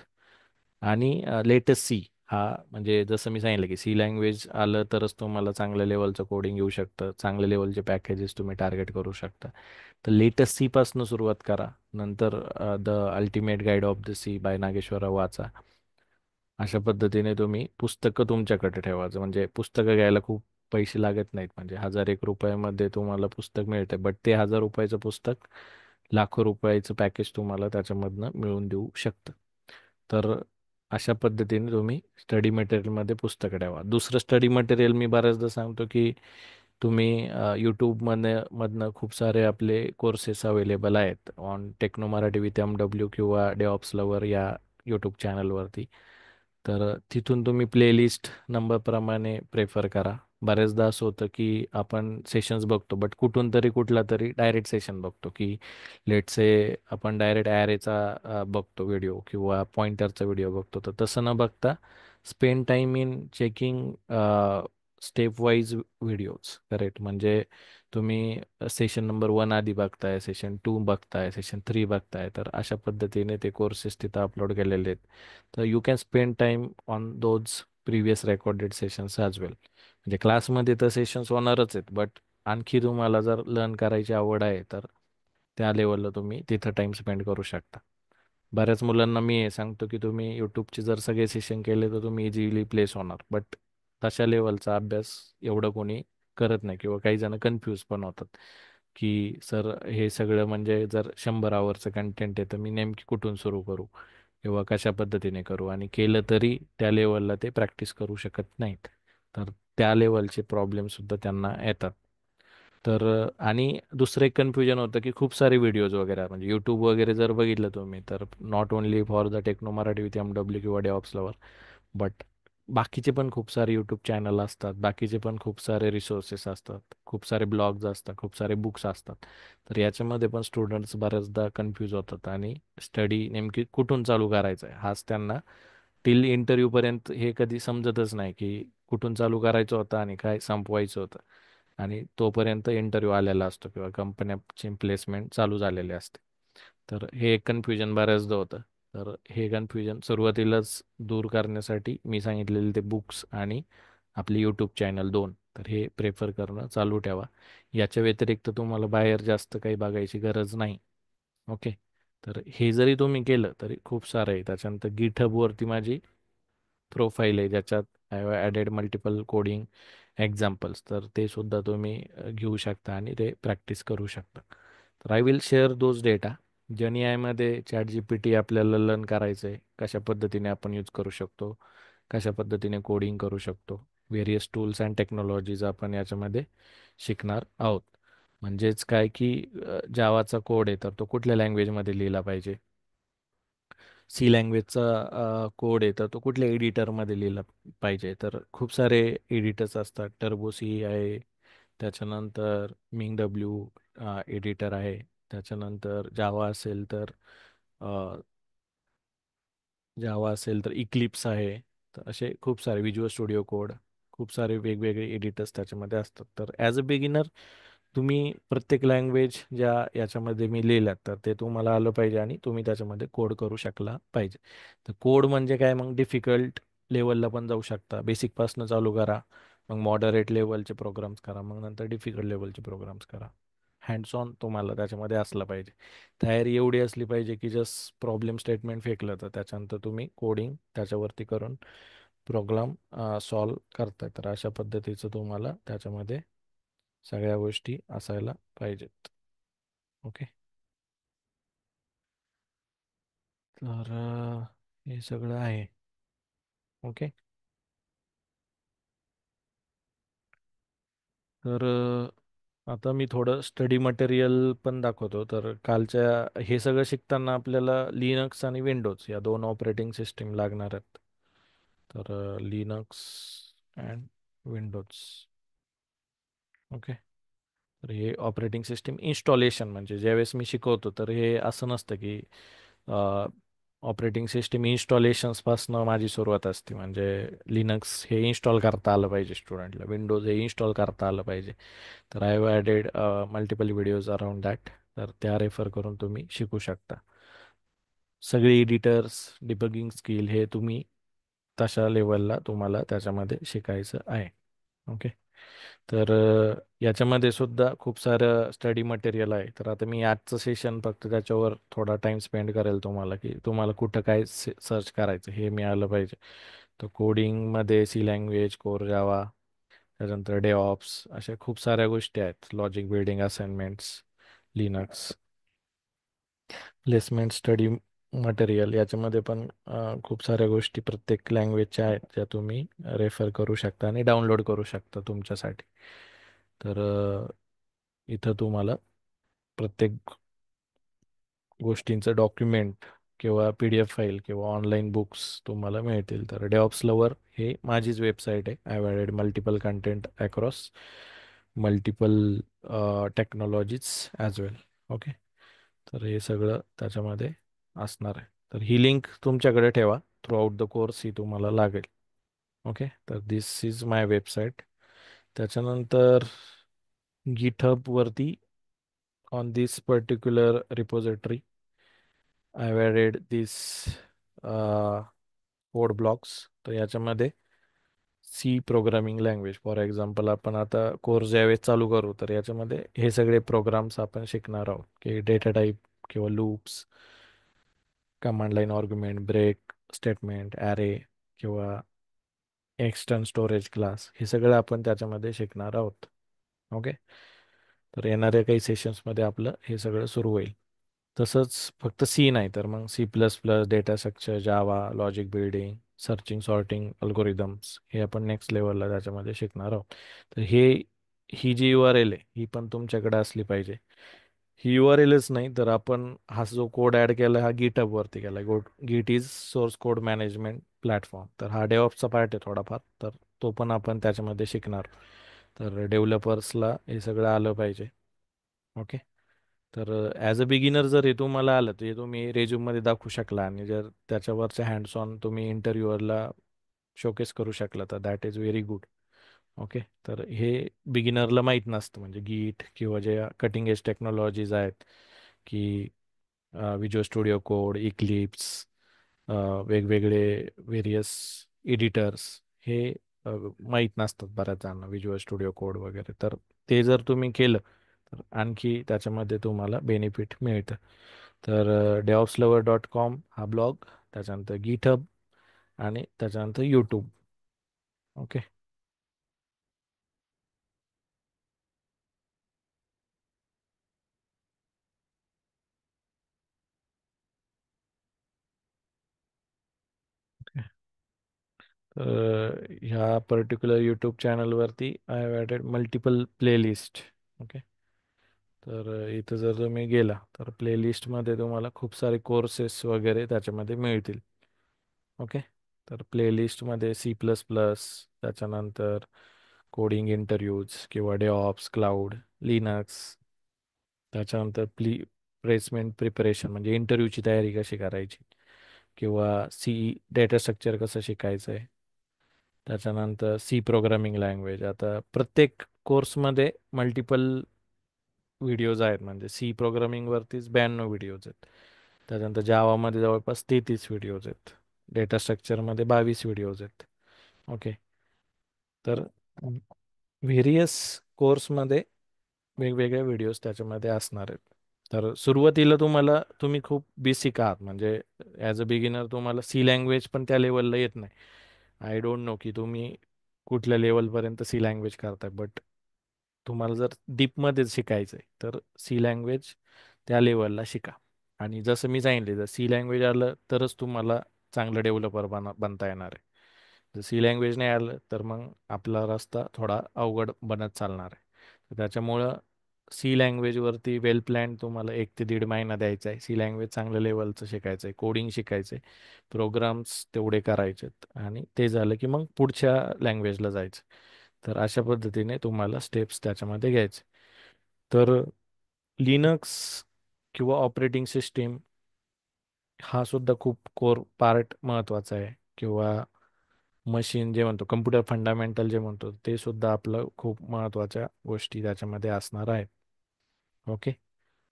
आणि लेटेस्ट सी, हा म्हणजे जसं मी सांगितलं की सी लँग्वेज आलं तरच तुम्हाला चांगल्या लेवलचं कोडिंग येऊ शकतं, चांगल्या लेवलचे पॅकेजेस तुम्ही टार्गेट करू शकता. तर लेटेस्ट सी पासून सुरुवात करा. नंतर the ultimate guide of the C by Nageswararao वाचा. अशा पद्धतीने तुम्ही पुस्तकं तुमच्याकडे ठेवायचं. म्हणजे पुस्तकं घ्यायला खूप पैसे लागत नाहीत. म्हणजे 1,000-1 रुपयामध्ये तुम्हाला पुस्तक मिळते, बट ते 1,000 रुपयाचं पुस्तक लाखो रुपयाचं पॅकेज तुम्हाला त्याच्यामधनं मिळून देऊ शकतं. तर अशा पद्धतीने तुम्ही स्टडी मटेरियलमध्ये पुस्तकं ठेवा. दुसरं स्टडी मटेरियल मी बऱ्याचदा सांगतो, की तुम्ही यूट्यूबमधनं खूप सारे आपले कोर्सेस अवेलेबल आहेत on techno Marathi with MW किंवा डेऑप्स लवर या यूट्यूब चॅनलवरती. तर तिथून तुम्ही प्लेलिस्ट नंबरप्रमाणे प्रेफर करा. बऱ्याचदा असं होतं की आपण सेशन्स बघतो, बट कुठून तरी कुठला तरी डायरेक्ट सेशन बघतो, की लेट्स से आपण डायरेक्ट ॲरेचा बघतो व्हिडिओ किंवा पॉइंटरचा व्हिडिओ बघतो. तर तसं न बघता spend time in checking step wise videos, correct. म्हणजे तुम्ही सेशन नंबर 1 आधी बघताय, सेशन 2 बघताय, सेशन 3 बघताय, तर अशा पद्धतीने ते कोर्सेस तिथं अपलोड केलेले आहेत. तर you can spend time on those previous recorded sessions as well. म्हणजे क्लासमध्ये तर सेशन्स होणारच आहेत, बट आणखी तुम्हाला जर लर्न करायची आवड आहे तर त्या लेवलला तुम्ही तिथं टाइम स्पेंड करू शकता. बऱ्याच मुलांना मी हे सांगतो की तुम्ही यूट्यूबचे जर सगळे सेशन केले तर तुम्ही इझिली प्लेस होणार, बट तशा लेवलचा अभ्यास एवढं कोणी करत नाही. किंवा काही जण कन्फ्यूज पण होतात की सर हे सगळं म्हणजे जर 100 आवरचं कंटेंट आहे तर मी नेमकी कुठून सुरू करू किंवा कशा पद्धतीने करू, आणि केलं तरी त्या लेवलला ते प्रॅक्टिस करू शकत नाहीत. तर त्या लेवलचे प्रॉब्लेमसुद्धा त्यांना येतात. तर आणि दुसरं एक कन्फ्युजन होतं की खूप सारे व्हिडिओज वगैरे, म्हणजे यूट्यूब वगैरे जर बघितलं तुम्ही तर not only for the techno Marathi with MW किंवा डेऑप्स लवर, बट बाकीचे पण खूप सारे यूट्यूब चॅनल असतात, बाकीचे पण खूप सारे रिसोर्सेस असतात, खूप सारे ब्लॉग्स असतात, खूप सारे बुक्स असतात. तर याच्यामध्ये पण स्टुडंट्स बऱ्याचदा कन्फ्यूज होतात आणि स्टडी नेमकी कुठून चालू करायचं आहे हाच त्यांना टिल इंटरव्ह्यूपर्यंत हे कधी समजतच नाही, की कुठून चालू करायचं होतं आणि काय संपवायचं होतं. आणि तोपर्यंत इंटरव्ह्यू आलेला असतो किंवा कंपन्याची प्लेसमेंट चालू झालेली असते. तर हे एक कन्फ्युजन बऱ्याचदा होतं. तर हे कन्फ्युजन सुरुवातीलाच दूर करण्यासाठी मी सांगितलेले ते बुक्स आणि आपले यूट्यूब चॅनल दोन, तर हे प्रेफर करणं चालू ठेवा. याच्या व्यतिरिक्त तुम्हाला बाहेर जास्त काही बघायची गरज नाही. ओके. तर हे जरी तुम्ही केलं तरी खूप सारं आहे. त्याच्यानंतर गिटहबवरती माझी प्रोफाईल आहे, ज्याच्यात I have added multiple coding examples, तर ते सुद्धा तुम्ही घेऊ शकता आणि ते प्रॅक्टिस करू शकता. तर I will share those data. Gen आयमध्ये चॅट जी पी टी आपल्याला लर्न करायचं आहे, कशा पद्धतीने आपण यूज करू शकतो, कशा पद्धतीने कोडिंग करू शकतो, व्हेरियस टूल्स अँड टेक्नॉलॉजीज आपण याच्यामध्ये शिकणार आहोत. म्हणजेच काय की जावाचा कोड आहे तर तो कुठल्या लँग्वेजमध्ये लिहिला पाहिजे, सी लँग्वेजचा कोड आहे तर तो कुठल्या एडिटरमध्ये लिहिला पाहिजे. तर खूप सारे एडिटर्स असतात. टर्बो सी आहे, त्याच्यानंतर मिंग डब्ल्यू एडिटर आहे, त्याच्यानंतर जावा असेल तर इक्लिप्स आहे. तर असे खूप सारे विज्युअल स्टुडिओ कोड, खूप सारे वेगवेगळे एडिटर्स त्याच्यामध्ये असतात. तर ॲज अ बिगिनर तुम्ही प्रत्येक लँग्वेज ज्या याच्यामध्ये मी लिहिल्यात तर ते तुम्हाला आलं पाहिजे आणि तुम्ही त्याच्यामध्ये कोड करू शकला पाहिजे. तर कोड म्हणजे काय, मग डिफिकल्ट लेवलला पण जाऊ शकता. बेसिकपासून चालू करा, मग मॉडरेट लेवलचे प्रोग्राम्स करा, मग नंतर डिफिकल्ट लेवलचे प्रोग्राम्स करा. हँड्स ऑन तुम्हाला त्याच्यामध्ये असलं पाहिजे. तयारी एवढी असली पाहिजे की जस्ट प्रॉब्लेम स्टेटमेंट फेकलं तर त्याच्यानंतर तुम्ही कोडिंग त्याच्यावरती करून प्रोग्राम सॉल्व करताय. तर अशा पद्धतीचं तुम्हाला त्याच्यामध्ये सगळ्या गोष्टी असायला पाहिजेत. ओके. तर हे सगळं आहे. ओके. तर आता मी थोडं स्टडी मटेरियल पण दाखवतो. तर कालच्या हे सगळं शिकताना आपल्याला लिनक्स आणि विंडोज या दोन ऑपरेटिंग सिस्टीम लागणार आहेत. तर लिनक्स अँड विंडोज. ओके. तर हे ऑपरेटिंग सिस्टीम इन्स्टॉलेशन म्हणजे ज्यावेळेस मी शिकवतो तर हे असं नसतं की ऑपरेटिंग सिस्टीम इन्स्टॉलेशन्सपासनं माझी सुरुवात असते. म्हणजे लिनक्स हे इन्स्टॉल करता आलं पाहिजे स्टुडंटला, विंडोज हे इन्स्टॉल करता आलं पाहिजे. तर I have added multiple videos around that. तर त्या रेफर करून तुम्ही शिकू शकता. सगळे एडिटर्स, डिबगिंग स्किल हे तुम्ही तशा लेवलला तुम्हाला त्याच्यामध्ये शिकायचं आहे. ओके. तर याच्यामध्ये सुद्धा खूप सारं स्टडी मटेरियल आहे. तर आता मी आजचं सेशन फक्त त्याच्यावर थोडा टाइम स्पेंड करेल तुम्हाला, की तुम्हाला कुठं काय सर्च करायचं हे मिळालं पाहिजे. तर कोडिंगमध्ये सी लँग्वेज, कोर जावा, त्याच्यानंतर डेऑप्स, अशा खूप साऱ्या गोष्टी आहेत. Logic building assignments, Linux placement study material, याच्यामध्ये पण खूप साऱ्या गोष्टी प्रत्येक लँग्वेजच्या आहेत ज्या तुम्ही रेफर करू शकता आणि डाउनलोड करू शकता तुमच्यासाठी. तर इथं तुम्हाला प्रत्येक गोष्टींचं डॉक्युमेंट किंवा पी डी एफ फाईल किंवा ऑनलाईन बुक्स तुम्हाला मिळतील. तर डेऑप्स लवर हे माझीच वेबसाईट आहे. I have added multiple content across multiple technologies as well. Okay. तर हे सगळं त्याच्यामध्ये असणार आहे. तर ही लिंक तुमच्याकडे ठेवा. थ्रू आउट द कोर्स ही तुम्हाला लागेल. ओके. तर दिस इज माय वेबसाईट. त्याच्यानंतर GitHub वरती on this particular repository I have added this code blocks. तर याच्यामध्ये C programming language for example आपण आता कोर्स ज्यावेळेस चालू करू तर याच्यामध्ये हे सगळे प्रोग्राम्स आपण शिकणार आहोत, की डेटा टाईप किंवा loops, command line argument, break statement, array किंवा एक्सटर्न स्टोरेज क्लास, हे सगळं आपण त्याच्यामध्ये शिकणार आहोत. ओके. तर येणाऱ्या काही सेशन्समध्ये आपलं हे सगळं सुरू होईल. तसंच फक्त सी नाही तर मग C++, data structure, Java, logic building, searching sorting algorithms हे आपण नेक्स्ट लेवलला त्याच्यामध्ये शिकणार आहोत. तर ही जी URL आहे ही पण तुमच्याकडे असली पाहिजे. ही URLच नाही तर आपण हा जो कोड ॲड केला हा गिटहबवरती केला. गिट is source code management platform. तर हा डेव्हऑप्सचा पार्ट आहे थोडाफार, तर तो पण आपण त्याच्यामध्ये शिकणार. तर डेव्हलपर्सला हे सगळं आलं पाहिजे. ओके. तर ॲज अ बिगिनर जर हे तुम्हाला आलं तर हे तुम्ही रेझ्यूममध्ये दाखवू शकला आणि जर त्याच्यावरच्या हँड्स ऑन तुम्ही इंटरव्ह्यूअरला शोकेस करू शकला तर that is very good. Okay. तर हे बिगिनरला माहीत नसतं, म्हणजे गीट किंवा जे कटिंग एज टेक्नॉलॉजीज आहेत, की विज्युअल स्टुडिओ कोड, इक्लिप्स, वेगवेगळे व्हेरियस एडिटर्स, हे माहीत नसतात बऱ्याच जणांना, विज्युअल स्टुडिओ कोड वगैरे. तर ते जर तुम्ही केलं तर आणखी त्याच्यामध्ये तुम्हाला बेनिफिट मिळतं. तर DevOpsLover.com हा ब्लॉग, त्याच्यानंतर गिटहब, आणि त्याच्यानंतर यूट्यूब. ओके. तर ह्या पर्टिक्युलर यूट्यूब चॅनलवरती I have added multiple playlist. Okay. तर इथं जर तुम्ही गेला तर प्लेलिस्टमध्ये तुम्हाला खूप सारे कोर्सेस वगैरे त्याच्यामध्ये मिळतील. ओके. तर प्लेलिस्टमध्ये C++, त्याच्यानंतर कोडिंग इंटरव्ह्यूज किंवा डेऑप्स, क्लाउड, लिनक्स, त्याच्यानंतर प्लेसमेंट प्रिपरेशन म्हणजे इंटरव्ह्यूची तयारी कशी करायची, किंवा डेटा स्ट्रक्चर कसं शिकायचं आहे, त्याच्यानंतर प्रोग्रामिंग लँग्वेज. आता प्रत्येक कोर्समध्ये मल्टिपल व्हिडिओज आहेत, म्हणजे प्रोग्रामिंगवरतीच 92 व्हिडिओज आहेत. त्याच्यानंतर जावामध्ये जवळपास 33 व्हिडिओज आहेत. डेटा स्ट्रक्चरमध्ये 22 व्हिडिओज आहेत. ओके. तर व्हेरियस कोर्समध्ये वेगवेगळे व्हिडिओज त्याच्यामध्ये असणार आहेत. तर सुरुवातीला तुम्ही खूप बेसिक आहात, म्हणजे ॲज अ बिगिनर तुम्हाला लँग्वेज पण त्या लेवलला येत नाही. आय डोंट नो की तुम्ही कुठल्या लेवलपर्यंत लँग्वेज करताय, बट तुम्हाला जर डीपमध्ये शिकायचं आहे तर लँग्वेज त्या लेवलला शिका. आणि जसं मी सांगितले, जर लँग्वेज आलं तरच तुम्हाला चांगलं डेव्हलपर बनता येणार आहे. जर लँग्वेज नाही आलं तर मग आपला रस्ता थोडा अवघड बनत चालणार आहे. तर त्याच्यामुळं लँग्वेजवरती वेल प्लॅन तुम्हाला 1 ते 1.5 महिना द्यायचा आहे. लँग्वेज चांगल्या लेवलचं शिकायचं आहे, कोडिंग शिकायचं आहे, प्रोग्राम्स तेवढे करायचेत, आणि ते झालं की मग पुढच्या लँग्वेजला जायचं. तर अशा पद्धतीने तुम्हाला स्टेप्स त्याच्यामध्ये घ्यायचे. तर लिनक्स किंवा ऑपरेटिंग सिस्टीम हा सुद्धा खूप कोर पार्ट महत्त्वाचा आहे, किंवा मशीन जे म्हणतो, कम्प्युटर फंडामेंटल जे म्हणतो, ते सुद्धा आपलं खूप महत्त्वाच्या गोष्टी त्याच्यामध्ये असणार आहेत. ओके.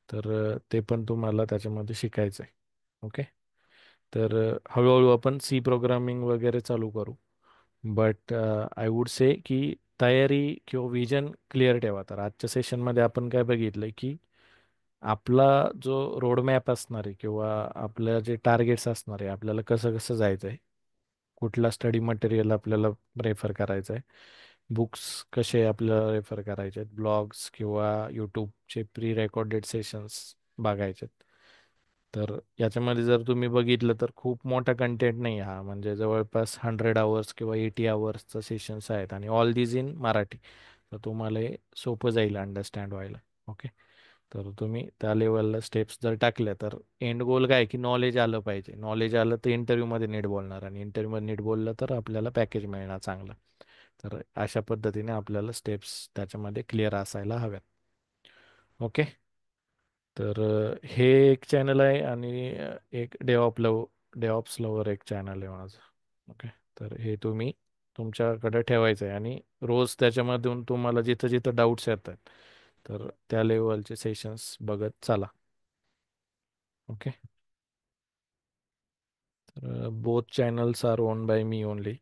तर ते पण तुम्हाला त्याच्यामध्ये शिकायचं आहे. ओके. तर हळूहळू आपण प्रोग्रामिंग वगैरे चालू करू. बट आय वुड से की तयारी किंवा विजन क्लिअर ठेवा. तर आजच्या सेशनमध्ये आपण काय बघितलं की आपला जो रोडमॅप असणार आहे, किंवा आपल्या जे टार्गेट्स असणार आहे, आपल्याला कसं कसं जायचं आहे, कुठला स्टडी मटेरियल आपल्याला रेफर करायचं आहे, बुक्स कसे आपल्याला रेफर करायचे आहेत, ब्लॉग्स किंवा यूट्यूबचे प्री रेकॉर्डेड सेशन्स बघायचे आहेत. तर याच्यामध्ये जर तुम्ही बघितलं तर खूप मोठा कंटेंट नाही हा, म्हणजे जवळपास 100 आवर्स किंवा 80 आवर्सचं सेशन्स आहेत, आणि ऑल दीज इन मराठी. तर तुम्हाला हे सोपं जाईल अंडरस्टँड व्हायला. ओके. तर तुम्ही त्या लेवलला स्टेप्स जर टाकल्या तर एंड गोल काय की नॉलेज आलं पाहिजे. नॉलेज आलं तर इंटरव्ह्यूमध्ये नीट बोलणार, आणि इंटरव्ह्यूमध्ये नीट बोललं तर आपल्याला पॅकेज मिळणार चांगलं. तर अशा पद्धतीने आपल्याला स्टेप्स त्याच्यामध्ये क्लिअर असायला हव्यात. ओके. तर हे एक चॅनल आहे, आणि एक डेऑप्स लवर एक चॅनल आहे माझं. ओके. तर हे तुम्ही तुमच्याकडे ठेवायचं आहे, आणि रोज त्याच्यामधून तुम्हाला जिथं जिथं डाऊट्स येतात तर त्या लेवलचे सेशन्स बघत चला. Okay. Both channels are owned by me only.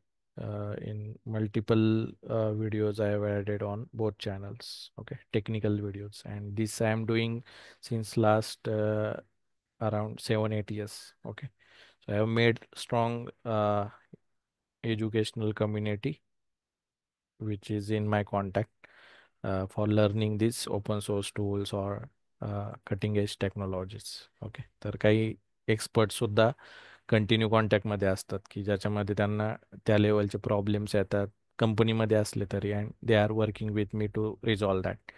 In multiple videos, I have added on both channels. Okay, technical videos, and this I am doing since last around 7 8 years. Okay, so I have made strong educational community which is in my contact for learning these open source tools or cutting edge technologies. Okay. तर काही expert सुद्धा continue कॉन्टॅक्टमध्ये असतात, की ज्याच्यामध्ये त्यांना त्या लेवलचे प्रॉब्लेम्स येतात कंपनीमध्ये असले तरी, and they are working with me to resolve that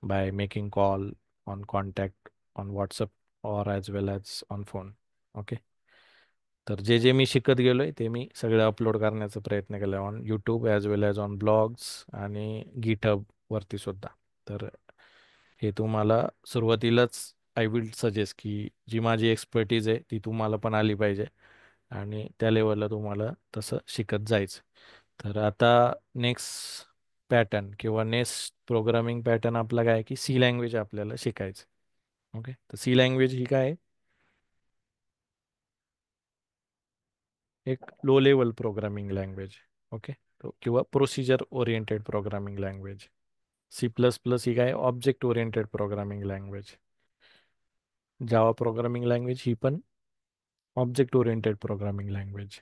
by making call, on contact, on WhatsApp, or as well as on phone. Okay. तर जे जे मी शिकत गेलोय ते मी सगळं अपलोड करण्याचा प्रयत्न केला on YouTube as well as on blogs आणि गिटहब वरती सुद्धा. तर हे तुम्हाला सुरुवातीलाच आय विल सजेस्ट की जी माझी एक्सपर्टीज आहे ती तुम्हाला पण आली पाहिजे, आणि त्या लेवलला तुम्हाला तसं शिकत जायचं. तर आता नेक्स्ट पॅटर्न किंवा नेक्स्ट प्रोग्रामिंग पॅटर्न आपला काय आहे की सी लँग्वेज आपल्याला शिकायचं. ओके, तर सी लँग्वेज ही काय आहे? एक low level programming language. Okay, तो किंवा procedure oriented programming language. C++ ही काय object oriented programming language. Java programming language ही पण object oriented programming language.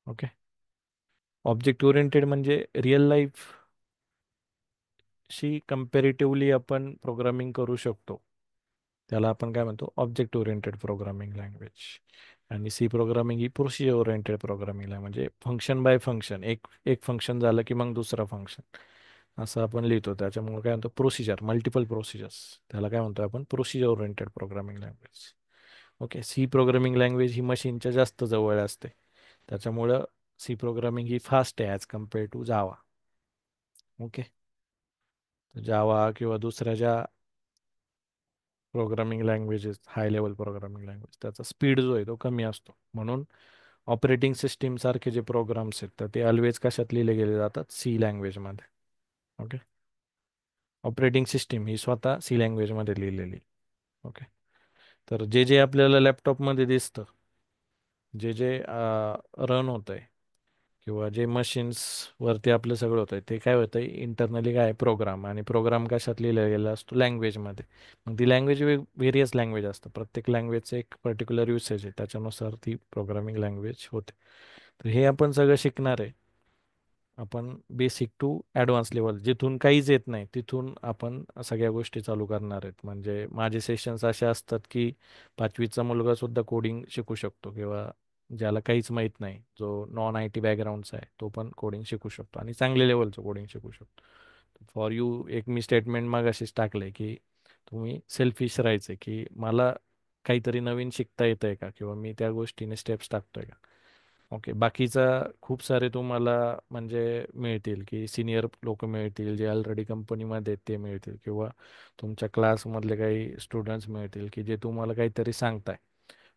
Okay, object oriented म्हणजे रिअल लाईफ शी कम्पॅरेटिव्हली आपण प्रोग्रामिंग करू शकतो, त्याला आपण काय म्हणतो ऑब्जेक्ट ओरिएंटेड प्रोग्रामिंग लँग्वेज. आणि सी प्रोग्रामिंग ही प्रोसिजर ओरिएंटेड प्रोग्रामिंग लँग्वेज, म्हणजे फंक्शन बाय फंक्शन, एक एक फंक्शन झालं की मग दुसरा फंक्शन असं आपण लिहितो. त्याच्यामुळे काय म्हणतो प्रोसिजर, मल्टिपल प्रोसिजर्स, त्याला काय म्हणतो आपण procedure oriented programming language. Okay, C programming language ही मशीनच्या जास्त जवळ असते, त्याच्यामुळं सी प्रोग्रामिंग ही फास्ट आहे as compare to Java. Okay, Java किंवा दुसऱ्या ज्या programming languages, high level programming language, त्याचा स्पीड जो आहे तो कमी असतो. म्हणून ऑपरेटिंग सिस्टीम सारखे जे प्रोग्राम्स आहेत तर ते ऑलवेज कशात लिहिले गेले जातात? सी लँग्वेजमध्ये. ओके, ऑपरेटिंग सिस्टीम ही स्वतः सी लँग्वेजमध्ये लिहिलेली. ओके, तर जे जे आपल्याला लॅपटॉपमध्ये दिसतं, जे जे रन होत आहे किंवा जे मशीन्स वरती आपलं सगळं होतं ते काय होतं इंटरनली काय प्रोग्राम, आणि प्रोग्राम कशात लिहिला गेला असतो? लँग्वेजमध्ये. मग ती लँग्वेज व्हेरियस लँग्वेज असतं, प्रत्येक लँग्वेजचं एक पर्टिक्युलर युसेज आहे, त्याच्यानुसार ती प्रोग्रामिंग लँग्वेज होते. तर हे आपण सगळं शिकणार आहे. आपण बेसिक टू ॲडव्हान्स लेवल, जिथून काहीच येत नाही तिथून आपण सगळ्या गोष्टी चालू करणार आहेत. म्हणजे माझे सेशन्स असे असतात की 5वीचा मुलगा सुद्धा कोडिंग शिकू शकतो, किंवा ज्याला काहीच माहीत नाही, जो नॉन आय टी बॅकग्राऊंडचा आहे, तो पण कोडिंग शिकू शकतो आणि चांगल्या लेवलचं कोडिंग शिकू शकतो. फॉर यू एक मी स्टेटमेंट मागाशीच टाकलंय की तुम्ही सेल्फिश राहायचे की मला काहीतरी नवीन शिकता येतंय का, किंवा मी त्या गोष्टीने स्टेप्स टाकतोय का. ओके, बाकीचा खूप सारे तुम्हाला म्हणजे मिळतील की सिनियर लोक मिळतील जे ऑलरेडी कंपनीमध्ये आहेत ते मिळतील, किंवा तुमच्या क्लासमधले काही स्टुडंट्स मिळतील की जे तुम्हाला काहीतरी सांगताय.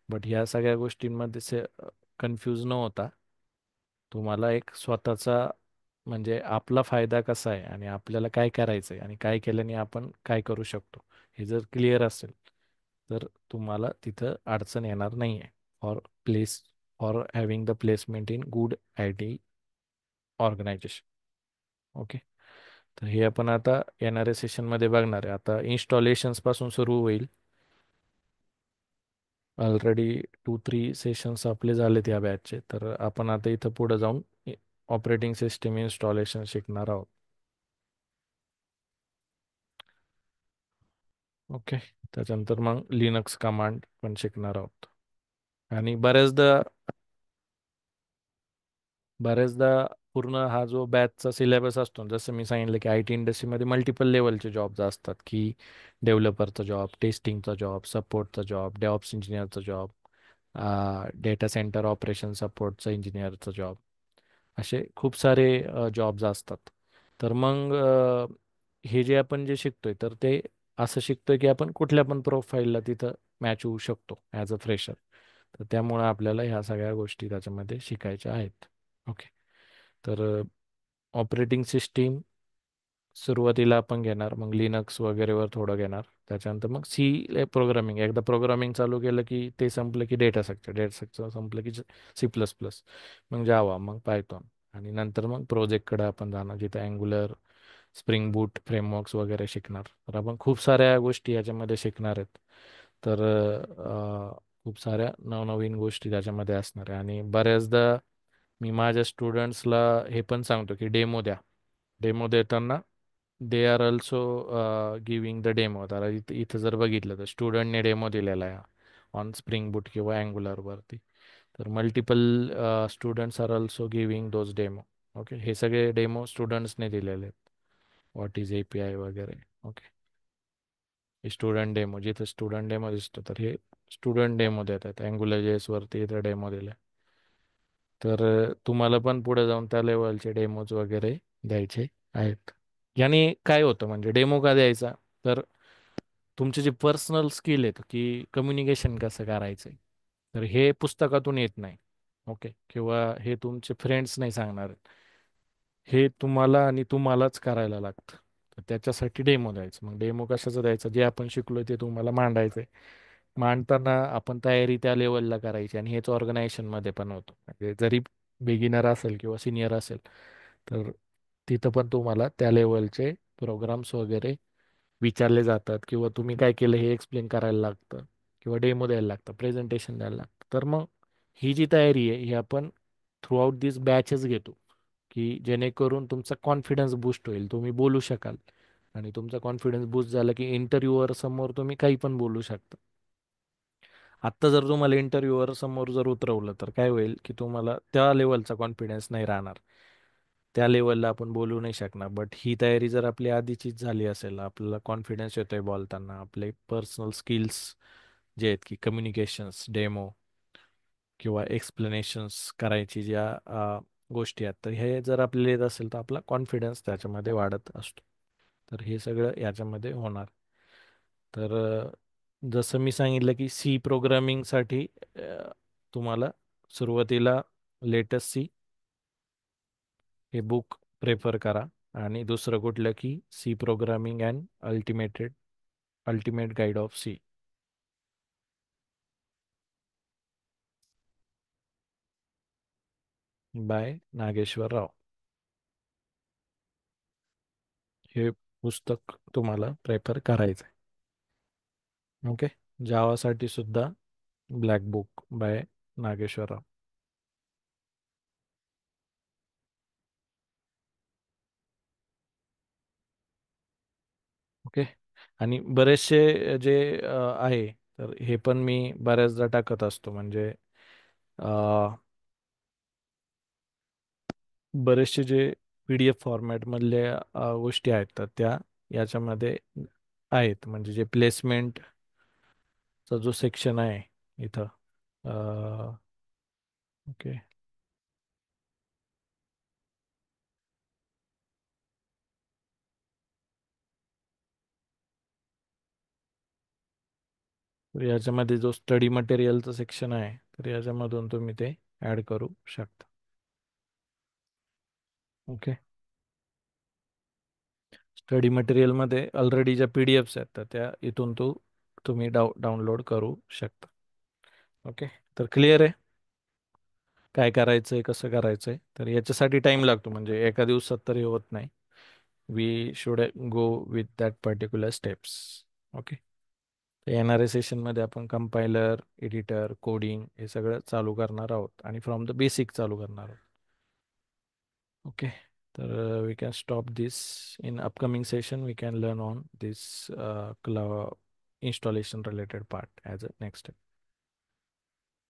बट ह्या सगळ्या गोष्टींमध्ये कन्फ्यूज न होता तुम्हाला एक स्वतःचा म्हणजे आपला फायदा कसा आहे आणि आपल्याला काय करायचं आहे आणि काय केल्याने आपण काय करू शकतो, हे जर क्लिअर असेल तर तुम्हाला तिथं अडचण येणार नाही आहे for place, for having the placement in good I T organisation. Okay, तर हे आपण आता येणाऱ्या सेशनमध्ये बघणार आहे. आता इन्स्टॉलेशन्स पासून सुरू होईल. ऑलरेडी 2-3 सेशन्स आपले झालेत या बॅचचे, तर आपण आता इथं पुढे जाऊन ऑपरेटिंग सिस्टीम इन्स्टॉलेशन शिकणार आहोत. ओके, त्याच्यानंतर मग लिनक्स कमांड पण शिकणार आहोत. आणि बऱ्याचदा पूर्ण हा जो बॅचचा सिलेबस असतो, जसं मी सांगितलं की आय टी इंडस्ट्रीमध्ये मल्टिपल लेवलचे जॉब्स असतात, की डेव्हलपरचा जॉब, टेस्टिंगचा जॉब, सपोर्टचा जॉब, डेव्हऑप्स इंजिनियरचा जॉब, डेटा सेंटर ऑपरेशन सपोर्टचा इंजिनियरचा जॉब, असे खूप सारे जॉब्स असतात. तर मग हे जे आपण जे शिकतोय तर ते असं शिकतोय की आपण कुठल्या पण प्रोफाईलला तिथं मॅच होऊ शकतो ॲज अ फ्रेशर. तर त्यामुळं आपल्याला ह्या सगळ्या गोष्टी त्याच्यामध्ये शिकायच्या आहेत. ओके, तर ऑपरेटिंग सिस्टीम सुरुवातीला आपण घेणार, मग लिनक्स वगैरेवर थोडं घेणार, त्याच्यानंतर मग सी प्रोग्रामिंग. एकदा प्रोग्रामिंग चालू केलं की ते संपलं की डेटा स्ट्रक्चर संपलं की C++, मग जावा, मग पायथॉन, आणि नंतर मग प्रोजेक्टकडे आपण जाणार जिथे अँग्युलर, स्प्रिंग बूट फ्रेमवर्क्स वगैरे शिकणार. तर आपण खूप साऱ्या गोष्टी याच्यामध्ये शिकणार आहेत. तर खूप साऱ्या नवनवीन गोष्टी त्याच्यामध्ये असणार आहे. आणि बऱ्याचदा मी माझ्या स्टुडंट्सला हे पण सांगतो की डेमो द्या. डेमो देताना दे are also giving the demo. तर इथं इथं जर बघितलं तर स्टुडंटने डेमो दिलेला आहे ऑन स्प्रिंग बूट किंवा अँग्युलरवरती. तर multiple students are also giving those demo. Okay, हे सगळे डेमो स्टुडंट्सने दिलेले आहेत. व्हॉट इज API वगैरे. ओके, स्टुडंट डेमो, जिथे स्टुडंट डेमो दिसतो तर हे स्टुडंट डेमो देत आहेत. अँग्युलर JS वरती इथं डेमो दिले. तर तुम्हाला पण पुढे जाऊन त्या लेवलचे डेमोज वगैरे द्यायचे आहेत. याने काय होतं म्हणजे डेमो का द्यायचा, तर तुमचे जे पर्सनल स्किल आहेत की कम्युनिकेशन कसं करायचं आहे, तर हे पुस्तकातून येत नाही. ओके, किंवा हे तुमचे फ्रेंड्स नाही सांगणार. हे तुम्हाला आणि तुम्हालाच करायला लागतं. तर त्याच्यासाठी डेमो द्यायचं. मग डेमो कशाचं द्यायचं? जे आपण शिकलोय ते तुम्हाला मांडायचंय. मांडताना आपण तयारी त्या लेवलला करायची आणि हेच ऑर्गनायझेशनमध्ये पण होतं. म्हणजे जरी बिगिनर असेल किंवा सिनियर असेल, तर तिथं पण तुम्हाला त्या लेवलचे प्रोग्राम्स वगैरे विचारले जातात किंवा तुम्ही काय केलं हे एक्सप्लेन करायला लागतं किंवा डेमो द्यायला लागतं, प्रेझेंटेशन द्यायला लागतं. तर मग ही जी तयारी आहे ही आपण थ्रूआउट दिस बॅचेस घेतो, की जेणेकरून तुमचा कॉन्फिडन्स बूस्ट होईल, तुम्ही बोलू शकाल. आणि तुमचा कॉन्फिडन्स बूस्ट झाला की इंटरव्ह्यूअर समोर तुम्ही काही पण बोलू शकता. आत्ता जर तुम्हाला इंटरव्ह्यूअर समोर जर उतरवलं तर काय होईल की तुम्हाला त्या लेवलचा कॉन्फिडन्स नाही राहणार. त्या लेवलला आपण बोलू नाही शकणार. बट ही तयारी जर आपली आधीचीच झाली असेल, आपल्याला कॉन्फिडन्स येतोय बोलताना, आपले पर्सनल स्किल्स जे आहेत की कम्युनिकेशन्स, डेमो किंवा एक्सप्लेनेशन्स करायची ज्या गोष्टी आहेत, तर हे जर आपल्याला येत असेल तर आपला कॉन्फिडन्स त्याच्यामध्ये वाढत असतो. तर हे सगळं याच्यामध्ये होणार. तर जसं मी सांगितलं की सी प्रोग्रामिंगसाठी तुम्हाला सुरुवातीला लेटेस्ट सी हे बुक प्रेफर करा. आणि दुसरं कुठलं की C programming and ultimate guide of C by Nageshwar Rao. हे पुस्तक तुम्हाला प्रेफर करायचं आहे. ओके. जावासाठी सुद्धा black book by Nageshwar Rao. Okay. आणि बरेचसे जे आहे, तर हे पण मी बऱ्याचदा टाकत असतो. म्हणजे अ, बरेचसे जे PDF फॉर्मॅटमधल्या गोष्टी आहेत तर त्या याच्यामध्ये आहेत. म्हणजे जे प्लेसमेंटचा जो सेक्शन आहे इथं. ओके. तर याच्यामध्ये जो स्टडी मटेरियलचं सेक्शन आहे, तर याच्यामधून तुम्ही ते ॲड करू शकता. ओके. स्टडी मटेरियलमध्ये ऑलरेडी ज्या PDFs आहेत तर त्या इथून तुम्ही डाउनलोड करू शकता. ओके. तर क्लिअर आहे काय करायचंय, कसं करायचंय. तर याच्यासाठी टाइम लागतो, म्हणजे एका दिवसात तरी होत नाही. We should go with that particular steps. Okay. तर येणाऱ्या सेशनमध्ये आपण कंपायलर, एडिटर, कोडिंग हे सगळं चालू करणार आहोत आणि फ्रॉम द बेसिक चालू करणार आहोत. ओके. तर we can stop this. In upcoming session we can learn on this cloud installation related part as a next step.